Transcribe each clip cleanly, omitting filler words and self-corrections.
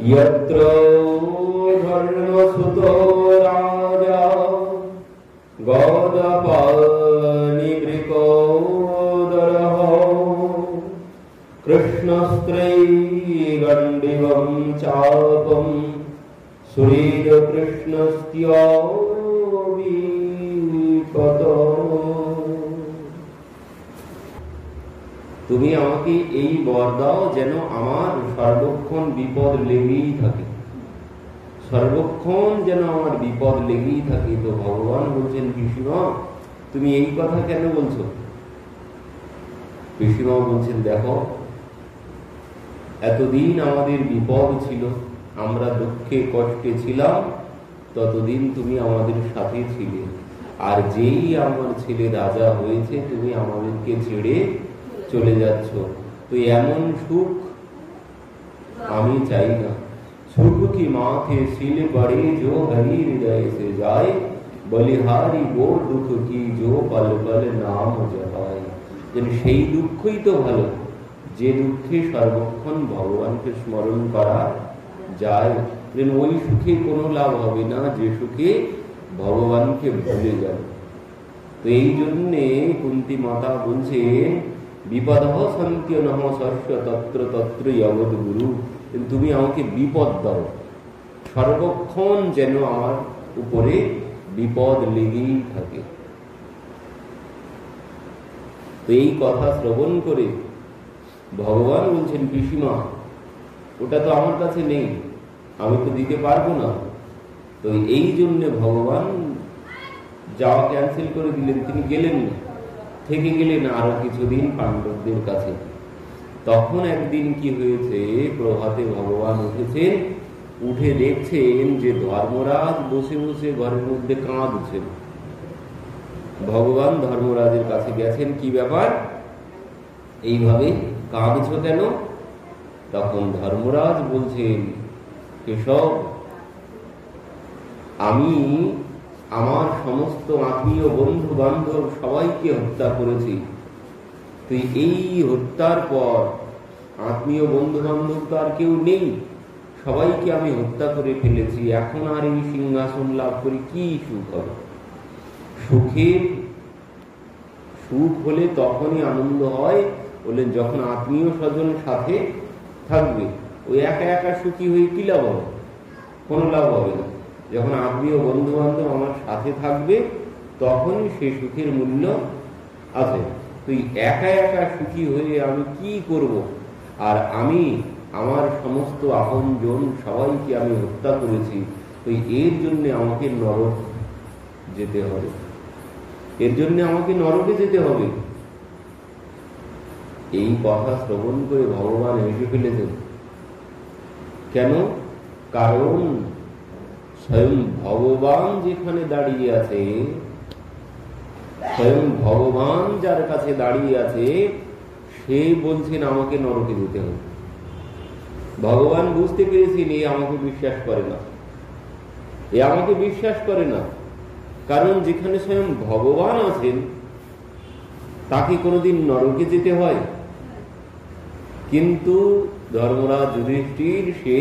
यत्र धर्मसुतो राजा गौदपानिवृकोदरः कृष्णस्त्रैगण्डिवं चापं सुरेन्द्रकृष्णस्त्याविपत। তুমি আমাকে এই বর দাও যেন আমার সর্বক্ষণ বিপদ লেগেই থাকে, সর্বক্ষণ যেন আমার বিপদ লেগেই থাকে। তো ভগবান বলছেন, পিসিমা তুমি এই কথা কেন বলছো? পিসিমা বলছেন, দেখো এতদিন আমাদের বিপদ ছিল, আমরা দুঃখে কষ্টে ছিলাম, ততদিন তুমি আমাদের সাথে ছিলে। আর যেই আমার ছেলে রাজা হয়েছে তুমি আমাদেরকে ছেড়ে চলে যাচ্ছ। তো এমন সুখ আমি চাই না। सुख की माथे सिल पड़े जो हरि हृदय से जाए, बलिहारी वो दुख की जो पल पल नाम जपाए। যেন সেই দুঃখই তো ভালো, যে দুঃখে সর্বক্ষণ ভগবানকে স্মরণ করা যায়। যেন ওই সুখে কোনো লাভ হবে না যে সুখে ভগবানকে ভুলে যাবে। তো এই জন্যে কুন্তী মাতা বলছেন, বিপদঃ সন্ত্যনঃ সস্য তত্র তত্র যবদ গুরু। তুমি আমাকে বিপদ দাও, সর্বক্ষণ যেন আমার উপরে বিপদ লেগেই থাকে। তো এই কথা শ্রবণ করে ভগবান বলছেন, পিসিমা ওটা তো আমার কাছে নেই, আমি তো দিতে পারবো না। তো এই জন্যে ভগবান যাওয়া ক্যান্সেল করে দিলেন, তিনি গেলেন না, থেকে গেলেন আরো কিছুদিন পাণ্ডবদের কাছে। তখন একদিন কি হয়েছে, প্রভাতে ভগবান উঠেছেন, উঠে দেখছেন যে ধর্মরাজ বসে বসে ঘরের মধ্যে কাঁদছেন। ভগবান ধর্মরাজের কাছে গেছেন, কি ব্যাপার এইভাবে কাঁদছো কেন? তখন ধর্মরাজ বলছেন, কেশব আমি আমার সমস্ত আত্মীয় বন্ধু বান্ধব সবাইকে হত্যা করেছি। তো এই হত্যার পর আত্মীয় বন্ধু বান্ধব তো আর কেউ নেই, সবাইকে আমি হত্যা করে ফেলেছি। এখন আর এই সিংহাসন লাভ করে কি সুখ হবে? সুখ হলে তখনই আনন্দ হয়, বললেন যখন আত্মীয় স্বজন সাথে থাকবে। ওই একা একা সুখী হয়ে কি লাভ হবে? কোনো লাভ হবে না। যখন আত্মীয় বন্ধু বান্ধব আমার সাথে থাকবে তখনই সে সুখের মূল্য আছে। তুই একা একা সুখী হয়ে আমি কি করব? আর আমি আমার সমস্ত আপনজন সবাইকে আমি হত্যা করেছি। তুই এর জন্য আমাকে নরক যেতে হবে, এর জন্য আমাকে নরকে যেতে হবে। এই কথা শ্রবণ করে ভগবান হেসে ফেলেছেন। কেন? কারণ স্বয়ং ভগবান যেখানে দাঁড়িয়ে আছে, স্বয়ং ভগবান যার কাছে দাঁড়িয়ে আছে, সে বলছেন আমাকে নরকে যেতে হবে। ভগবান বুঝতে পেরেছেন এ আমাকে বিশ্বাস করে না, এ আমাকে বিশ্বাস করে না। কারণ যেখানে স্বয়ং ভগবান আছেন তাকে কোনোদিন নরকে যেতে হয়? কিন্তু ধর্মরাজ যুধিষ্ঠির সে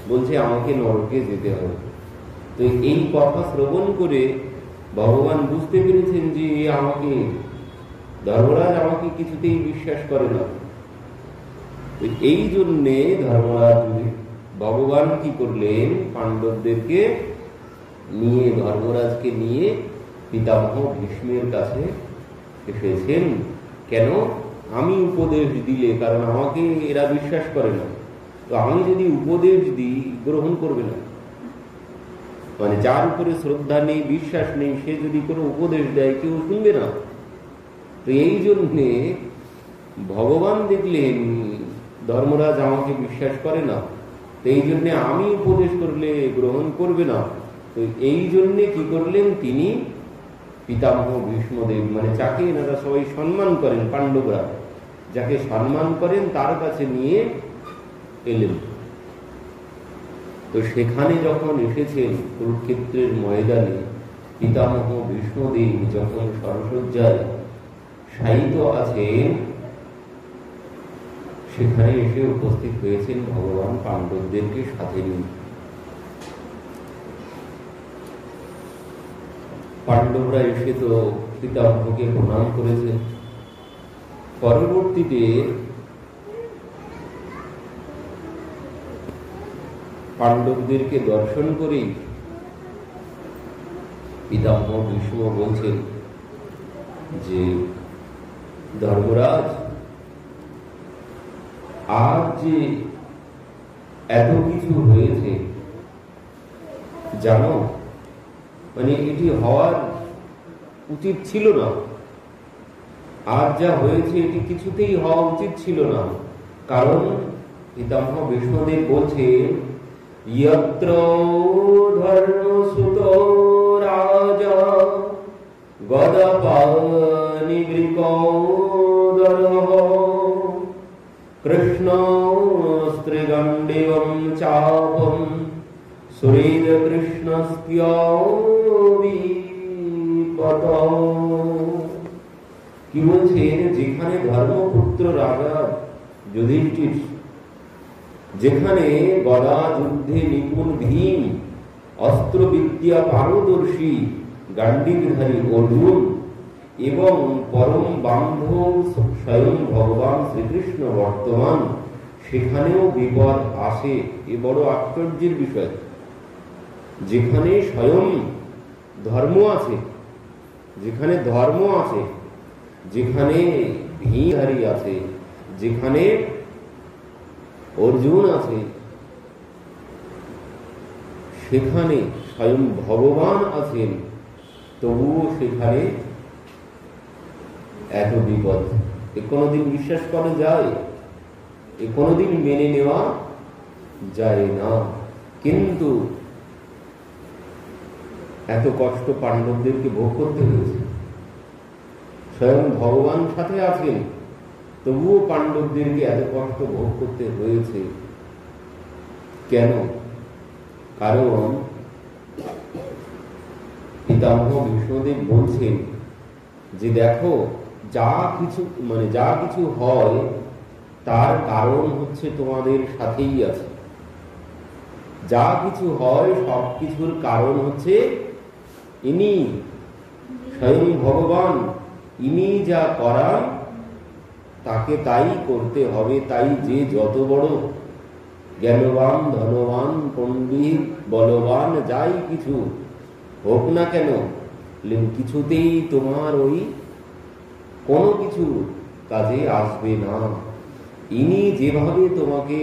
বলছে আমাকে নরকে যেতে হবে। তো এই কথা শ্রবণ করে ভগবান বুঝতে পেরেছেন যে আমাকে ধর্মরাজ আমাকে কিছুতেই বিশ্বাস করে না। এই জন্যে ধর্মরাজ ভগবান কি করলেন, পাণ্ডবদেরকে নিয়ে ধর্মরাজকে নিয়ে পিতামহ ভীষ্মের কাছে এসেছেন। কেন? আমি উপদেশ দিলে, কারণ আমাকে এরা বিশ্বাস করে না, তো আমি যদি উপদেশ দিই গ্রহণ করবে না। মানে যার উপরে শ্রদ্ধা নেই, বিশ্বাস নেই, সে যদি কোনো উপদেশ দেয় কেউ শুনবে না। তো এই জন্যে ভগবান দেখলেন ধর্মরাজ আমাকে বিশ্বাস করে না, তো এই জন্যে আমি উপদেশ করলে গ্রহণ করবে না। তো এই জন্যে কি করলেন, তিনি পিতামহ ভীষ্মদেব, মানে যাকে এনারা সবাই সম্মান করেন, পাণ্ডবরা যাকে সম্মান করেন তার কাছে নিয়ে এলেন। তো সেখানে যখন এসেছেন কুরুক্ষেত্রের ময়দানে, পিতামহ ভীষ্মদেব যখন সরসজ্জায় শায়িত আছেন, সেখানে এসে উপস্থিত হয়েছেন ভগবান পাণ্ডবদেরকে সাথে নিয়ে। পাণ্ডবরা এসে তো পিতামহকে প্রণাম করেছে। পরবর্তীতে পাণ্ডবদেরকে দর্শন করেই পিতামহ ভীষ্ম বলছেন যে ধর্মরাজ, আজ যে এত কিছু হয়েছে জানো, মানে এটি হওয়ার উচিত ছিল না। আর যা হয়েছে এটি কিছুতেই হওয়া উচিত ছিল না। কারণ পিতামহ ভীষ্মদেব বলছেন, यत्र धर्मसुतो राजा गदपानिवृकोदरः कृष्णस्त्रिगण्डिवं चापं सुहृदकृष्णस्योऽविपतो। কি বলছেন, যেখানে ধর্মপুত্র রাজা যুধিষ্ঠির, যেখানে গদা যুদ্ধে নিপুণ ভীম, অস্ত্রবিদ্যা পারদর্শী গান্ডীবধারী অর্জুন এবং পরম বান্ধব স্বয়ং ভগবান শ্রীকৃষ্ণ বর্তমান, সেখানেও বিপদ আসে। এ বড় আশ্চর্যের বিষয়। যেখানে স্বয়ং ধর্ম আছে, যেখানে ধর্ম আছে, যেখানে ভীমধারী আছে, যেখানে অর্জুন আছে, সেখানে স্বয়ং ভগবান আছেন, তবুও সেখানে এত বিপদ। এ কোনোদিন বিশ্বাস করা যায়? এ কোনোদিন মেনে নেওয়া যায় না। কিন্তু এত কষ্ট পাণ্ডবদেরকে ভোগ করতে হয়েছে। স্বয়ং ভগবান সাথে আছেন, তবুও পাণ্ডবদেরকে এত কষ্ট ভোগ করতে হয়েছে। কেন? কারণ পিতামহ ভীষ্মদেব বলছেন যে দেখো, যা কিছু হয় তার কারণ হচ্ছে তোমাদের সাথেই আছে। যা কিছু হয় সব কিছুর কারণ হচ্ছে ইনি, স্বয়ং ভগবান। ইনি যা করান তাকে তাই করতে হবে। তাই যে যত বড় জ্ঞানবান, ধনবান, পণ্ডিত, বলবান যাই কিছু হোক না কেন, কিছুতেই তোমার ওই কোনো কিছু কাজে আসবে না। ইনি যেভাবে তোমাকে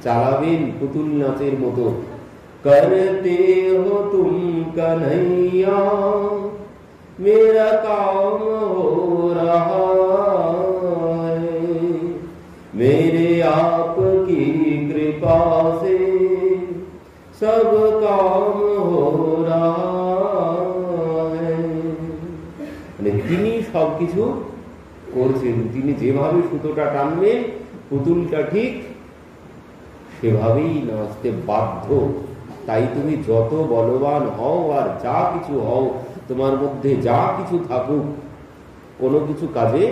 চালাবেন পুতুল নাচের মতো, করতে হো তুম কन्हैया मेरा काम हो रहा है, मेरे आपकी कृपा से सब काम हो रहा है। তিনি সবকিছু করছেন। তিনি যেভাবে সুতোটা টানবেন, পুতুলটা ঠিক সেভাবেই নাচতে বাধ্য। তাই তুমি যত বলবান হও আর যা কিছু হও, তোমার মধ্যে যা কিছু থাকুক, কোনো কিছু কাজে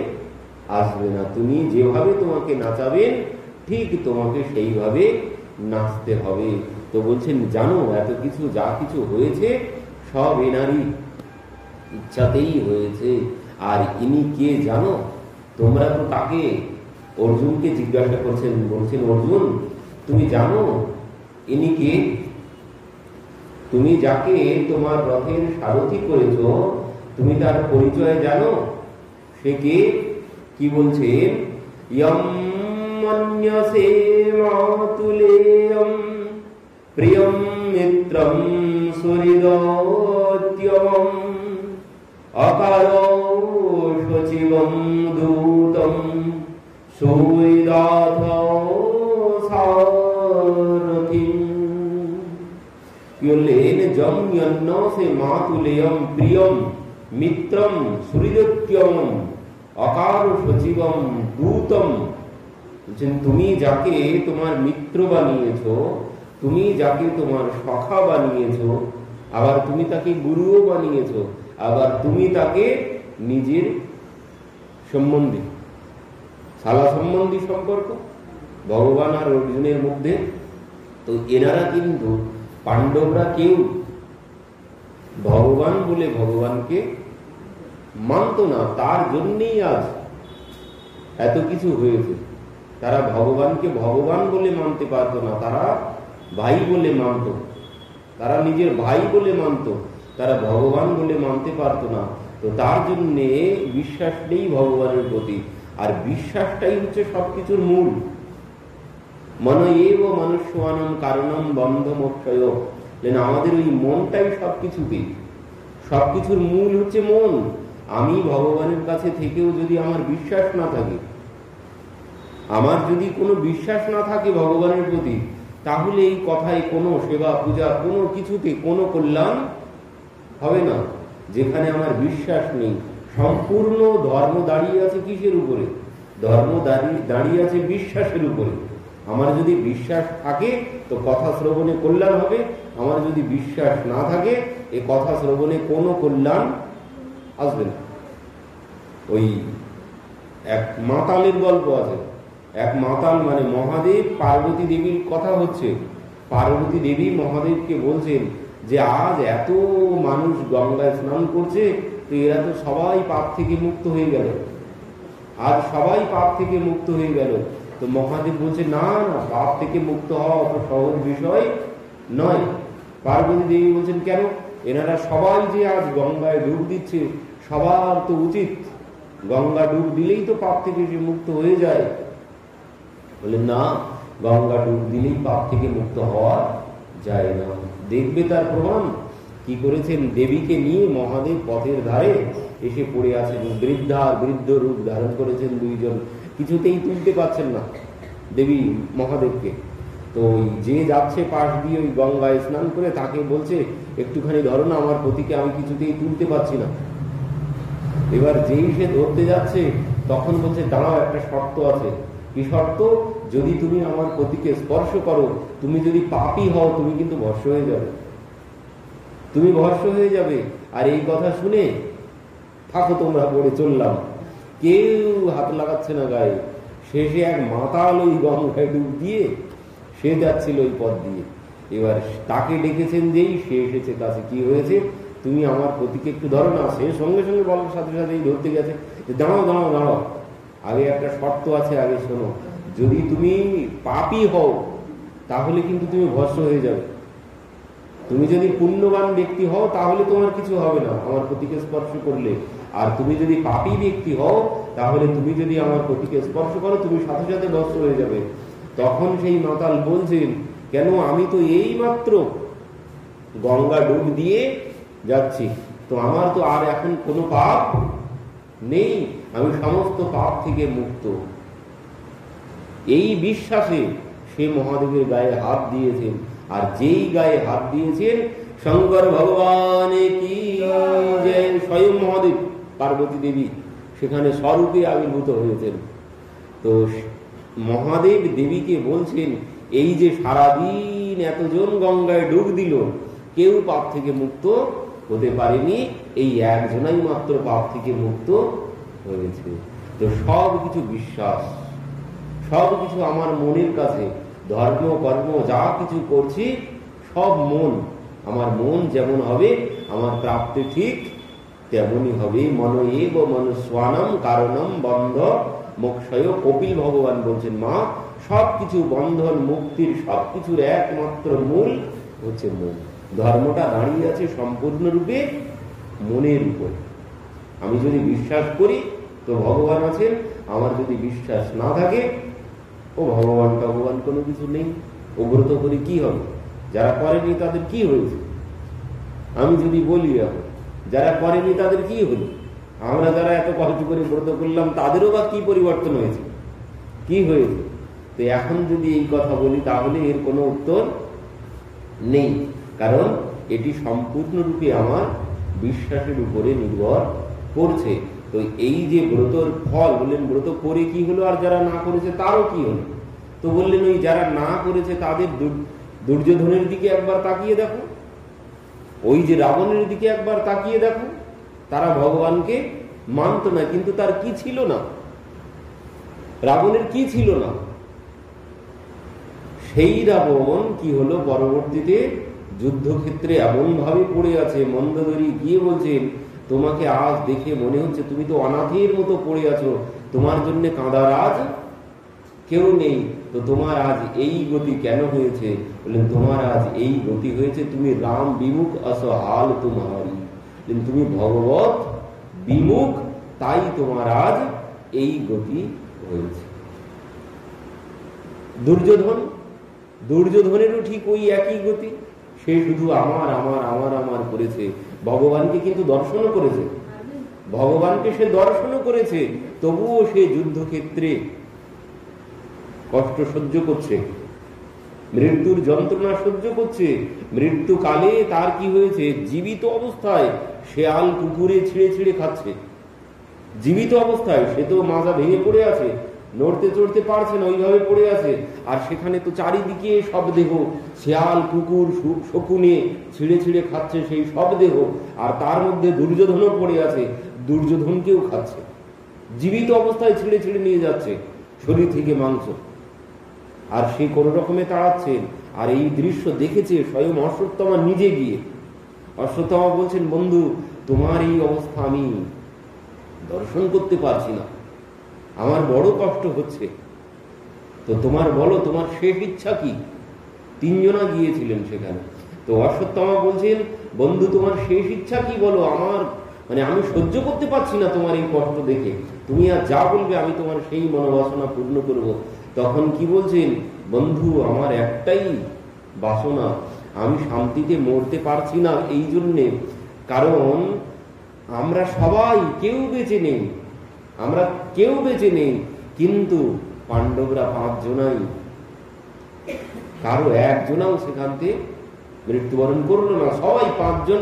আসবে না। তুমি যেভাবে তোমাকে নাচাবেন, ঠিক তোমাকে সেইভাবে নাচতে হবে। তো বলছেন, জানো এত কিছু যা কিছু হয়েছে সব এনারই ইচ্ছাতেই হয়েছে। আর ইনি কে জানো? তোমরা তো তাকে, অর্জুনকে জিজ্ঞাসা করছেন। বলছেন, অর্জুন তুমি জানো ইনি কে? তুমি যাকে তোমার রথের সারথি করেছ, তুমি তার পরিচয় জানো? সে কে? কি বলছে? ইয়ম মন্যসে মাতুলেয়ম প্রিয়ম মিত্রম সুহৃদোত্যমম অকারো সচিবম দূতম সুহৃদাথ সারথিম। বললেন, যম যন্ন সে মাতুলেয়ম প্রিয়ম মিত্রম সুহৃদোত্যমম অকার সচিবম দূতম। বলছেন, তুমি যাকে তোমার মিত্র বানিয়েছো, তুমি যাকে তোমার সখা বানিয়েছো, আবার তুমি তাকে গুরুও বানিয়েছো, আবার তুমি তাকে নিজের সম্বন্ধী শালা সম্বন্ধী সম্পর্ক ভগবান আর অর্জুনের মধ্যে। তো এনারা কিন্তু পাণ্ডবরা কেউ ভগবান বলে ভগবানকে মানত না, তার জন্যই আজ এত কিছু হয়েছে। তারা ভগবানকে ভগবান বলে মানতে পারত না, তারা ভাই বলে মানত, তারা নিজের ভাই বলে মানত, তারা ভগবান বলে মানতে পারত না। তো তার জন্যে বিশ্বাস নেই ভগবানের প্রতি। আর বিশ্বাসটাই হচ্ছে সবকিছুর মূল। মন এব মনুষ্যানম কারণম বন্ধ মোক্ষয়। আমাদের ওই মনটাই সবকিছুতে, সবকিছুর মূল হচ্ছে মন। আমি ভগবানের কাছে থেকেও যদি আমার বিশ্বাস না থাকে, আমার যদি কোনো বিশ্বাস না থাকে ভগবানের প্রতি, তাহলে এই কথায় কোনো সেবা পূজা কোনো কিছুতে কোনো কল্যাণ হবে না। যেখানে আমার বিশ্বাস নেই, সম্পূর্ণ ধর্ম দাঁড়িয়ে আছে কিসের উপরে? ধর্ম দাঁড়িয়ে আছে বিশ্বাসের উপরে। আমার যদি বিশ্বাস থাকে তো কথা শ্রবণে কল্যাণ হবে, আমার যদি বিশ্বাস না থাকে এ কথা শ্রবণে কোনো কল্যাণ আসবে না। ওই এক মাতালের গল্প আছে। এক মাতাল মানে মহাদেব পার্বতী দেবীর কথা হচ্ছে। পার্বতী দেবী মহাদেবকে বলছেন যে আজ এত মানুষ গঙ্গায় স্নান করছে, তো এরা তো সবাই পাপ থেকে মুক্ত হয়ে গেল, আজ সবাই পাপ থেকে মুক্ত হয়ে গেল। তো মহাদেব বলছে না না, পাপ থেকে মুক্ত হওয়া অত সহজ বিষয় নয়। পার্বতী দেবী বলছেন কেন? এনারা সবাই যে আজ গঙ্গায় ডুব দিচ্ছে, সবার তো উচিত গঙ্গা ডুব দিলেই তো পাপ থেকে সে মুক্ত হয়ে যায়। বলে না, গঙ্গা ডুব দিলেই পাপ থেকে মুক্ত হওয়া যায় না। দেখবে তার প্রমাণ। কি করেছেন? দেবীকে নিয়ে মহাদেব পথের ধারে এসে পড়ে আছেন, বৃদ্ধ রূপ ধারণ করেছেন দুইজন, কিছুতেই তুলতে পারছেন না দেবী মহাদেবকে। তো যে যাচ্ছে পাশ দিয়ে ওই গঙ্গায় স্নান করে তাকে বলছে একটুখানি ধরো না আমার পতিকে, আমি কিছুতেই তুলতে পারছি না। এবার যেই সে ধরতে যাচ্ছে তখন বলছে দাঁড়াও, একটা শর্ত আছে। কি শর্ত? যদি তুমি আমার পতিকে স্পর্শ করো, তুমি যদি পাপী হও, তুমি কিন্তু ভস্ম হয়ে যাবে, তুমি ভস্ম হয়ে যাবে। আর এই কথা শুনে থাকো তোমরা, পড়ে চললাম। কেউ হাত লাগাচ্ছে না গায়ে। শেষে এক মাতাল ওই গঙ্গায় ডুব দিয়ে সে যাচ্ছিল ওই পথ দিয়ে। এবার তাকে ডেকেছেন যেই, সে এসেছে কাছে। কি হয়েছে? তুমি আমার পতিকে একটু ধরো না। সে সঙ্গে সঙ্গে বলার সাথে সাথেই ধরতে গেছে। দাঁড়াও দাঁড়াও দাঁড়াও, আগে একটা শর্ত আছে, আগে শোনো। যদি তুমি পাপী হও তাহলে কিন্তু তুমি ভস্ম হয়ে যাবে। তুমি যদি পুণ্যবান ব্যক্তি হও তাহলে তোমার কিছু হবে না আমার পতিকে স্পর্শ করলে। আর তুমি যদি পাপী ব্যক্তি হও তাহলে তুমি যদি আমার পতিকে স্পর্শ করো, তুমি সাথে সাথে ভস্ম হয়ে যাবে। তখন সেই মাতাল বলছেন কেন, আমি তো এই মাত্র গঙ্গা ডুব দিয়ে যাচ্ছি, তো আমার তো আর এখন কোনো পাপ নেই, আমি সমস্ত পাপ থেকে মুক্ত। এই বিশ্বাসে সে মহাদেবের গায়ে হাত দিয়েছেন। আর যেই গায়ে হাত দিয়েছেন, শঙ্কর ভগবান কি জয়, স্বয়ং মহাদেব পার্বতী দেবী সেখানে স্বরূপে আবির্ভূত হয়েছেন। তো মহাদেব দেবীকে বলছেন এই যে সারাদিন এতজন গঙ্গায় ডুব দিল, কেউ পাপ থেকে মুক্ত হতে পারেনি, এই একজনাই মাত্র পাপ থেকে মুক্ত হয়েছে। তো সব কিছু বিশ্বাস, সব কিছু আমার মনের কাছে। ধর্ম কর্ম যা কিছু করছি সব মন। আমার মন যেমন হবে আমার প্রাপ্তি ঠিক তেমনই হবে। মন এব মনুষ্যানম কারণম বন্ধ মোক্ষয়। কপিল ভগবান বলছেন মা, সবকিছু বন্ধন মুক্তির সবকিছুর একমাত্র মূল হচ্ছে মন। ধর্মটা দাঁড়িয়ে আছে সম্পূর্ণরূপে মনের উপর। আমি যদি বিশ্বাস করি তো ভগবান আছেন, আমার যদি বিশ্বাস না থাকে ও ভগবান ভগবান কোনো কিছু নেই। ও ব্রত করে কি হবে? যারা করেনি তাদের কি হয়েছে? আমি যদি বলি এখন, যারা করেনি তাদের কি হলো? আমরা যারা এত কষ্ট করে ব্রত করলাম তাদেরও বা কি পরিবর্তন হয়েছে, কি হয়েছে? তো এখন যদি এই কথা বলি তাহলে এর কোনো উত্তর নেই, কারণ এটি সম্পূর্ণরূপে আমার বিশ্বাসের উপরে নির্ভর করছে। তো এই যে ব্রতর ফল বললেন, ব্রত করে কি হলো, আর যারা না করেছে তারও কি হলো? তো বললেন ওই যারা না করেছে তাদের দুর্যোধনের দিকে একবার তাকিয়ে দেখো, ওই যে রাবণের দিকে একবার তাকিয়ে দেখো। তারা ভগবানকে মানত না, কিন্তু তার কি ছিল না? রাবণের কি ছিল না? সেই রাবণ কি হলো, পরবর্তীতে যুদ্ধক্ষেত্রে এমন ভাবে পড়ে আছে। মন্দোদরী গিয়ে বলছেন, তোমাকে আজ দেখে মনে হচ্ছে তুমি তো অনাথের মতো পড়ে আছো, তোমার জন্য কাঁদার আজ কেউ নেই, তো তোমার আজ এই গতি কেন হয়েছে? বললেন, তোমার আজ এই গতি হয়েছে, তুমি রাম বিমুখ আসহাল তোমারি, তুমি ভগবত বিমুখ, তাই তোমার আজ এই গতি হয়েছে। দুর্যোধনেরও ঠিক ওই একই গতি, সে শুধু আমার আমার আমার আমার করেছে, ভগবানকে কিন্তু দর্শনও করেছে, ভগবানকে সে দর্শনও করেছে, তবুও সে যুদ্ধক্ষেত্রে কষ্ট সহ্য করছে, মৃত্যুর যন্ত্রণা সহ্য করছে। মৃত্যুকালে তার কি হয়েছে, জীবিত অবস্থায় শেয়াল কুকুরে ছিঁড়ে ছিঁড়ে খাচ্ছে, জীবিত অবস্থায়। সে তো মাজা ভেঙে পড়ে আছে, নড়তে চড়তে পারছে না, ওইভাবে পড়ে আছে। আর সেখানে তো চারিদিকে সব দেহ, শেয়াল কুকুর শকুনে ছিঁড়ে ছিঁড়ে খাচ্ছে সেই সব দেহ, আর তার মধ্যে দুর্যোধনও পড়ে আছে, দুর্যোধনকেও খাচ্ছে, জীবিত অবস্থায় ছিঁড়ে ছিঁড়ে নিয়ে যাচ্ছে শরীর থেকে মাংস, আর সে কোন রকমে তাড়াচ্ছেন। আর এই দৃশ্য দেখেছে স্বয়ং অশ্বত্থামা নিজে গিয়ে। অশ্বত্থামা বলছেন, বন্ধু তোমার এই অবস্থা আমি দর্শন করতে পারছি না, আমার বড় কষ্ট হচ্ছে, তো তোমার বলো তোমার শেষ ইচ্ছা কি? তিনজনা গিয়েছিলেন সেখানে। তো অশ্বত্থামা বলছেন, বন্ধু তোমার শেষ ইচ্ছা কি বলো, আমার আমি সহ্য করতে পারছি না তোমার এই কষ্ট দেখে, তুমি আর যা বলবে আমি তোমার সেই মনোবাসনা পূর্ণ করব। তখন কি বলছেন, বন্ধু আমার একটাই বাসনা, আমি শান্তিতে মরতে পারছি না এই জন্যে, কারণ আমরা সবাই কেউ বেঁচে নেই, আমরা কেউ বেঁচে নেই, কিন্তু পাণ্ডবরা 5 জনাই, কারো একজনাও সেখান থেকে মৃত্যুবরণ করলো না, সবাই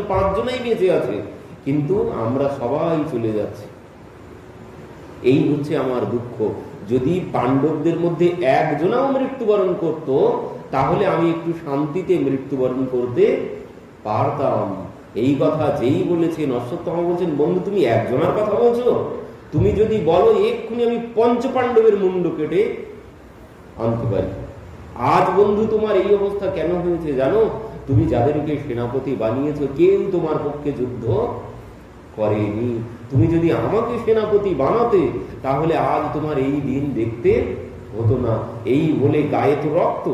5 জনাই বেঁচে আছে, কিন্তু আমরা সবাই চলে যাচ্ছি। এই হচ্ছে আমার দুঃখ। যদি পাণ্ডবদের মধ্যে একজনাও মৃত্যুবরণ করত, তাহলে আমি একটু শান্তিতে মৃত্যুবরণ করতে পারতাম। এই কথা যেই বলেছেন, অশ্বত্থামা বলছেন, বন্ধু তুমি একজনের কথা বলছো, তুমি যদি বলো এক্ষুনি আমি 5 পাণ্ডবের মুন্ড কেটে আনতে পারি। আজ বন্ধু তোমার এই অবস্থা কেন হয়েছে জানো? তুমি যাদেরকে সেনাপতি বানিয়েছো কেউ তোমার পক্ষে যুদ্ধ করেনি। তুমি যদি আমাকে সেনাপতি বানাতে, তাহলে আজ তোমার এই দিন দেখতে হতো না। এই বলে গায়ে তো রক্ত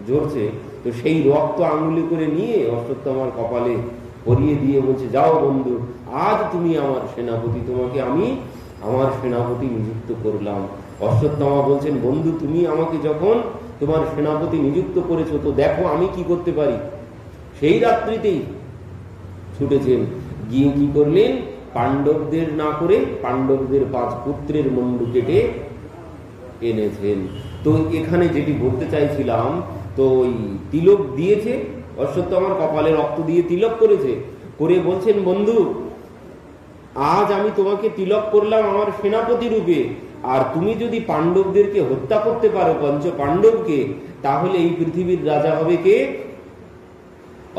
ঝরছে, তো সেই রক্ত আঙুলে করে নিয়ে অশ্বত্থামার কপালে পরিয়ে দিয়ে বলছে, যাও বন্ধু, আজ তুমি আমার সেনাপতি, তোমাকে আমি আমার সেনাপতি নিযুক্ত করলাম। অশ্বত্থামা বলছেন, বন্ধু তুমি আমাকে যখন তোমার সেনাপতি নিযুক্ত করেছো, তো দেখো আমি কি করতে পারি। সেই রাত্রিতেই ছুটেছেন, গিয়ে কি করলেন, পাণ্ডবদের না করে পাণ্ডবদের 5 পুত্রের মুন্ডু কেটে এনেছেন। তো এখানে যেটি বলতে চাইছিলাম, তো ওই তিলক দিয়েছে, অশ্বত্থামার কপালে রক্ত দিয়ে তিলক করেছে, করে বলছেন, বন্ধু আজ আমি তোমাকে তিলক করলাম আমার সেনাপতি রূপে, আর তুমি যদি পাণ্ডবদেরকে হত্যা করতে পারো, 5 পাণ্ডবকে, তাহলে এই পৃথিবীর রাজা হবে কে?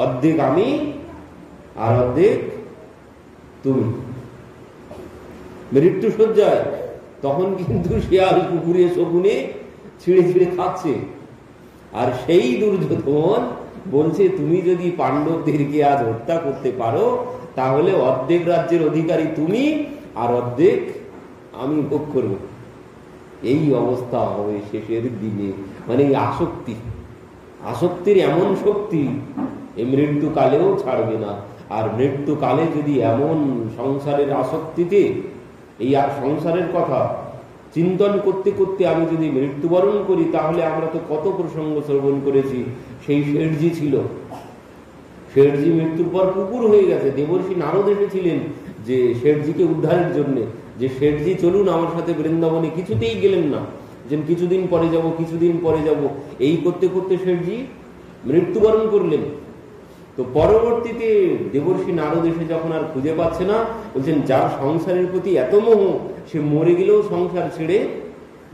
অর্ধেক আমি আর অর্ধেক তুমি। মৃত্যু সজ্জায় তখন কিন্তু শিয়াল কুকুরে শকুনে ছিঁড়ে ছিঁড়ে খাচ্ছে, আর সেই দুর্যোধন বলছে, তুমি যদি পাণ্ডবদেরকে আজ হত্যা করতে পারো, তাহলে অর্ধেক রাজ্যের অধিকারী তুমি আর অর্ধেক আমি ভোগ করব। এই অবস্থা হবে শেষের দিনে। এই আসক্তির এমন শক্তি এই মৃত্যুকালেও ছাড়বে না। আর মৃত্যুকালে যদি এমন সংসারের আসক্তিতে, এই সংসারের কথা চিন্তন করতে করতে আমি যদি মৃত্যুবরণ করি, তাহলে আমরা তো কত প্রসঙ্গ শ্রবণ করেছি। সেই শেঠজি ছিল, শেঠজি মৃত্যুর পর কুকুর হয়ে গেছে। দেবর্ষি নারদ এসেছিলেন যে শেঠজিকে উদ্ধারের জন্য, যে শেঠজি চলুন আমার সাথে বৃন্দাবনে, কিছুতেই গেলেন না, যে কিছুদিন পরে যাব, কিছুদিন পরে যাব। এই করতে করতে শেঠজি মৃত্যুবরণ করলেন। তো পরবর্তীতে দেবর্ষি নারদ এসে যখন আর খুঁজে পাচ্ছে না, বলছেন, যার সংসারের প্রতি এত মোহ, সে মরে গেলেও সংসার ছেড়ে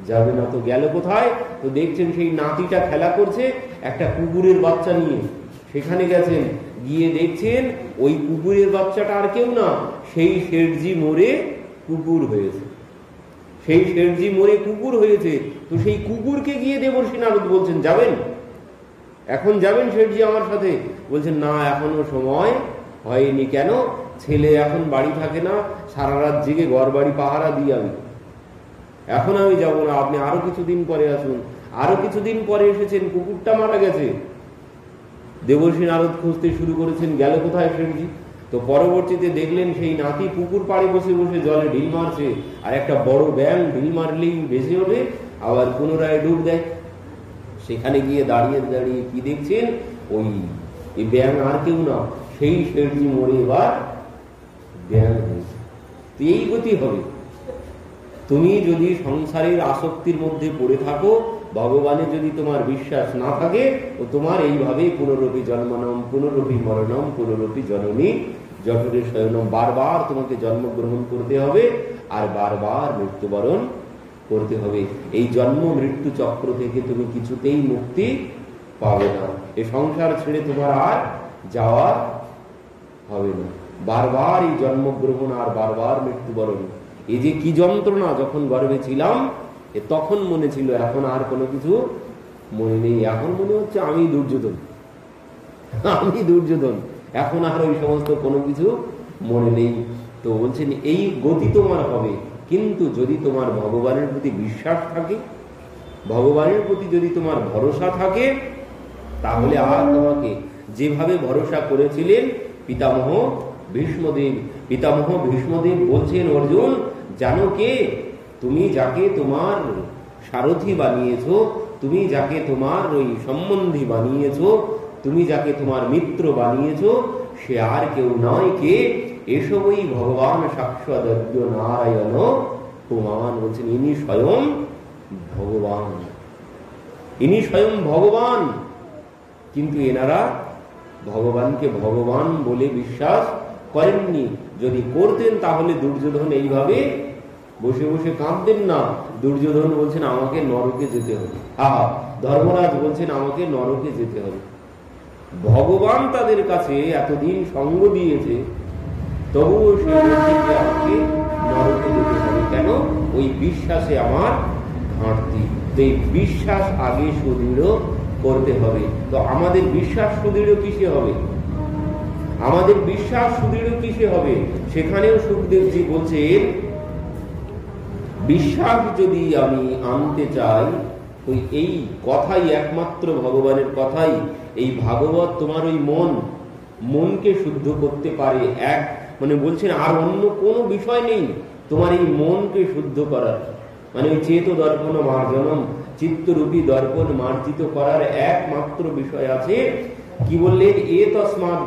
যাবে না। তো গেল কোথায়? তো দেখছেন সেই নাতিটা খেলা করছে একটা কুকুরের বাচ্চা নিয়ে, সেখানে গেছেন, গিয়ে দেখছেন ওই কুকুরের বাচ্চাটা আর কেউ না, সেই শেঠজি মরে কুকুর হয়েছে। সেই শেঠজি মরে কুকুর হয়েছে, তো সেই কুকুরকে গিয়ে দেবর্ষী নারদ বলছেন যাবেন, এখন যাবেন শেঠজি আমার সাথে? বলছেন না, এখনো সময় হয়নি। কেন? ছেলে এখন বাড়ি থাকে না, সারা রাত জেগে ঘর বাড়ি পাহারা দিই আমি, এখন আমি যাবো না, আপনি আরো কিছুদিন পরে আসুন। আরো কিছুদিন পরে এসেছেন, কুকুরটা মারা গেছে। দেবর্ষী নারদ খুঁজতে শুরু করেছেন, গেল কোথায় শেঠজি? তো পরবর্তীতে দেখলেন সেই নাতি পুকুর পাড়ে বসে বসে জলে ঢিল মারছে, আর একটা বড় ব্যাঙ ঢিল মারলেই ভেসে ওঠে, আবার পুনরায় ডুব দেয়। সেখানে গিয়ে দাঁড়িয়ে দাঁড়িয়ে কি দেখছেন? ওই ব্যাঙ আর কেউ না, সেই শেঠজি মরে এবার ব্যাঙ হয়েছে। তো এই গতি হবে। তুমি যদি সংসারের আসক্তির মধ্যে পড়ে থাকো, ভগবানে যদি তোমার বিশ্বাস না থাকে, ও তোমার এইভাবে পুনরপি জন্মনম পুনরপি মরণম পুনরপি জননী জঠরে শয়নম, বারবার তোমাকে জন্মগ্রহণ করতে হবে আর বারবার মৃত্যুবরণ করতে হবে। এই জন্ম মৃত্যু চক্র থেকে তুমি কিছুতেই মুক্তি পাবে না। এই সংসার ছেড়ে তোমার আর যাওয়া হবে না। বারবার এই জন্মগ্রহণ আর বারবার মৃত্যুবরণ, এই যে কি যন্ত্রণা! যখন গর্ভে ছিলাম তখন মনে ছিল, এখন আর কোনো কিছু মনে নেই। এখন মনে হচ্ছে আমি দুর্যোধন, আমি দুর্যোধন, এখন আর ওই সমস্ত কোনো কিছু মনে নেই। তো বলছেন এই গতি তোমার হবে, কিন্তু যদি তোমার ভগবানের প্রতি বিশ্বাস থাকে, ভগবানের প্রতি যদি তোমার ভরসা থাকে, তাহলে আর তোমাকে যেভাবে ভরসা করেছিলেন পিতামহ ভীষ্মদেব, পিতামহ ভীষ্মদেব বলছেন, অর্জুন জানো কে? তুমি যাকে তোমার সারথি বানিয়েছো, তুমি যাকে তোমার ওই সম্বন্ধী বানিয়েছো, তুমি যাকে তোমার মিত্র বানিয়েছো, সে আর কেউ নয়। কে? এসবই ভগবান সাক্ষাৎ নারায়ণ প্রমাণ। বলছেন ইনি স্বয়ং ভগবান, ইনি স্বয়ং ভগবান। কিন্তু এনারা ভগবানকে ভগবান বলে বিশ্বাস করেননি। যদি করতেন তাহলে দুর্যোধন এইভাবে বসে বসে কাঁদতেন না। দুর্যোধন বলছেন আমাকে নরকে যেতে হবে, আহা, ধর্মরাজ বলছেন আমাকে নরকে যেতে হবে। ভগবান তাদের কাছে এতদিন সঙ্গ দিয়েছে, তবুও সে আমাকে নরকে যেতে হবে। কেন? ওই বিশ্বাসে আমার ঘাটতি। তো এই বিশ্বাস আগে সুদৃঢ় করতে হবে। তো আমাদের বিশ্বাস সুদৃঢ় কিসে হবে? আমাদের বিশ্বাস সুদৃঢ় কিসে হবে? সেখানেও সুখদেবজি বলছেন, বিশ্বাস যদি আমি আনতে চাই, ওই এই কথাই একমাত্র ভগবানের কথাই, এই ভাগবত তোমার ওই মনকে শুদ্ধ করতে পারে। এক মানে বলছেন আর অন্য কোনো বিষয় নেই তোমার এই মনকে শুদ্ধ করার, মানে ওই চেত দর্পণ মার্জনম, চিত্তরূপী দর্পণ মার্জিত করার একমাত্র বিষয় আছে। কি বললেন? এ তস্মাৎ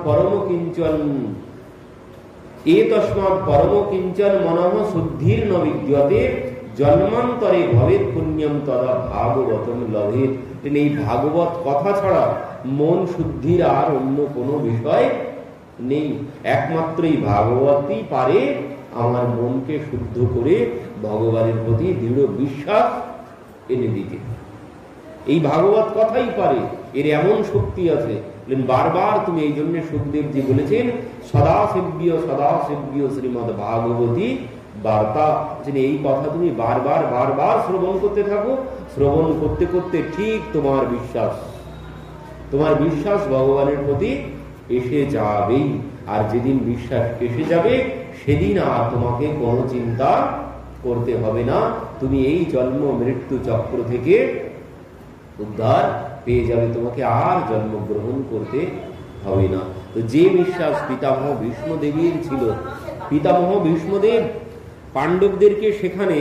পরম কিঞ্চন মনঃ শুদ্ধির ন বিদ্যতে জন্মান্তরে ভবেৎ পুণ্যম তদা ভাগবতম লভেৎ। এই ভাগবত কথা ছাড়া মন শুদ্ধির আর অন্য কোনো বিষয় নেই। একমাত্র এই ভাগবতই পারে আমার মনকে শুদ্ধ করে ভগবানের প্রতি দৃঢ় বিশ্বাস এনে দিতে। এই ভাগবত কথাই পারে, এর এমন শক্তি আছে। বারবার তুমি এই জন্য সুখদেবজি বলেছেন সদা সেব্য শ্রীমদ ভাগবতী বার্তা। এই কথা তুমি বারবার বারবার শ্রবণ করতে থাকো, শ্রবণ করতে করতে ঠিক তোমার বিশ্বাস ভগবানের প্রতি এসে যাবেই। আর যেদিন বিশ্বাস এসে যাবে সেদিন আর তোমাকে কোনো চিন্তা করতে হবে না। তুমি এই জন্ম মৃত্যু চক্র থেকে উদ্ধার পেয়ে যাবে, তোমাকে আর জন্মগ্রহণ করতে হবে না। তো যে বিশ্বাস পিতামহ ভীষ্মদেবের ছিল, পিতামহ ভীষ্মদেব পাণ্ডবদেরকে সেখানে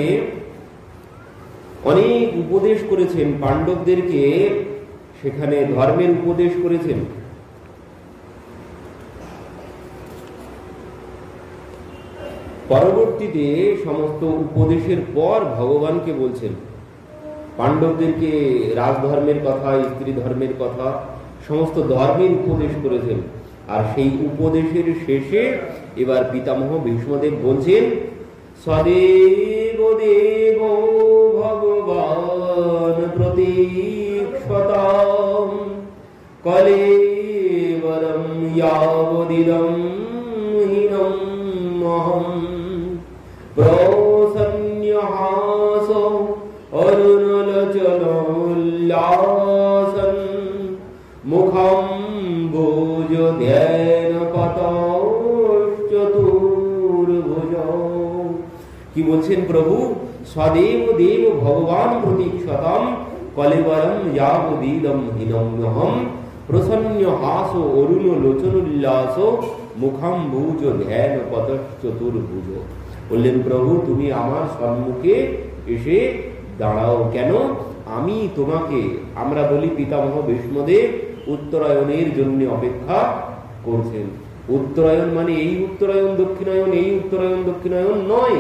অনেক উপদেশ করেছেন, পাণ্ডবদেরকে সেখানে ধর্মের উপদেশ করেছেন। পরবর্তীতে সমস্ত উপদেশের পর ভগবানকে বলছেন, পাণ্ডবদেরকে রাজধর্মের কথা, স্ত্রী ধর্মের কথা, সমস্ত ধর্মের উপদেশ করেছেন। আর সেই উপদেশের শেষে এবার পিতামহ ভীষ্মদেব বলছেন সদেব দেব ভগবান প্রতীক্ষতাম কলেবরম ইয়াবদিদম হীনম মহম প্রসন্ন্যহা লোচনুল্লাসন মুখম ভুজ ধ্যান পতশ্চতুর্ভুজ। কি বলছেন প্রভু? সদেব দেব ভগবান প্রতীক্ষতম কলেবরম যাবদীদম হীনম্যহম প্রসন্ন হাস অরুণ লোচনুল্লাস মুখম ভুজ ধ্যান পতশ্চতুর্ভুজ। বললেন প্রভু তুমি আমার সম্মুখে এসে দাঁড়াও। কেন? আমি তোমাকে, আমরা বলি পিতামহ ভীষ্মদেব উত্তরায়ণের জন্য অপেক্ষা করছেন। উত্তরায়ণ মানে এই উত্তরায়ণ দক্ষিণায়ন, এই উত্তরায়ণ দক্ষিণায়ন নয়,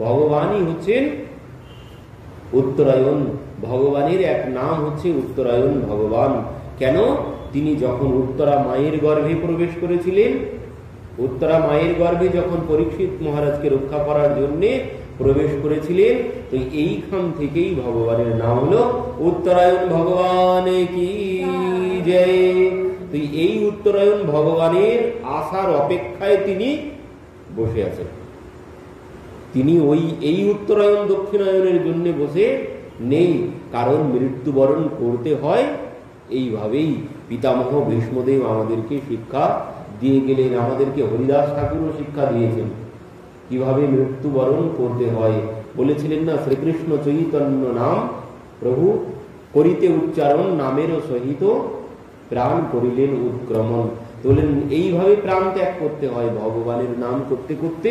ভগবানই হচ্ছেন উত্তরায়ণ। ভগবানের এক নাম হচ্ছে উত্তরায়ণ ভগবান। কেন? তিনি যখন উত্তরা মায়ের গর্ভে প্রবেশ করেছিলেন, উত্তরা মায়ের গর্ভে যখন পরীক্ষিত মহারাজকে রক্ষা করার জন্য প্রবেশ করেছিলেন, তো এইখান থেকেই ভগবানের নাম হলো উত্তরায়ণ ভগবান কি জয়। তো এই উত্তরায়ণ ভগবানের আসার অপেক্ষায় তিনি বসে আছেন। তিনি এই উত্তরায়ণ দক্ষিণায়নের জন্য বসে নেই, কারণ মৃত্যুবরণ করতে হয় এইভাবেই। পিতামহ ভীষ্মদেব আমাদেরকে শিক্ষা দিয়ে গেলেন, আমাদেরকে হরিদাস ঠাকুরও শিক্ষা দিয়েছেন কিভাবে মৃত্যুবরণ করতে হয়। বলেছিলেন না, শ্রীকৃষ্ণ চৈতন্য নাম প্রভু করিতে উচ্চারণ নামেরও সহিত প্রাণ করিলেন উৎক্রমণ। বললেন এইভাবে প্রাণ ত্যাগ করতে হয়, ভগবানের নাম করতে করতে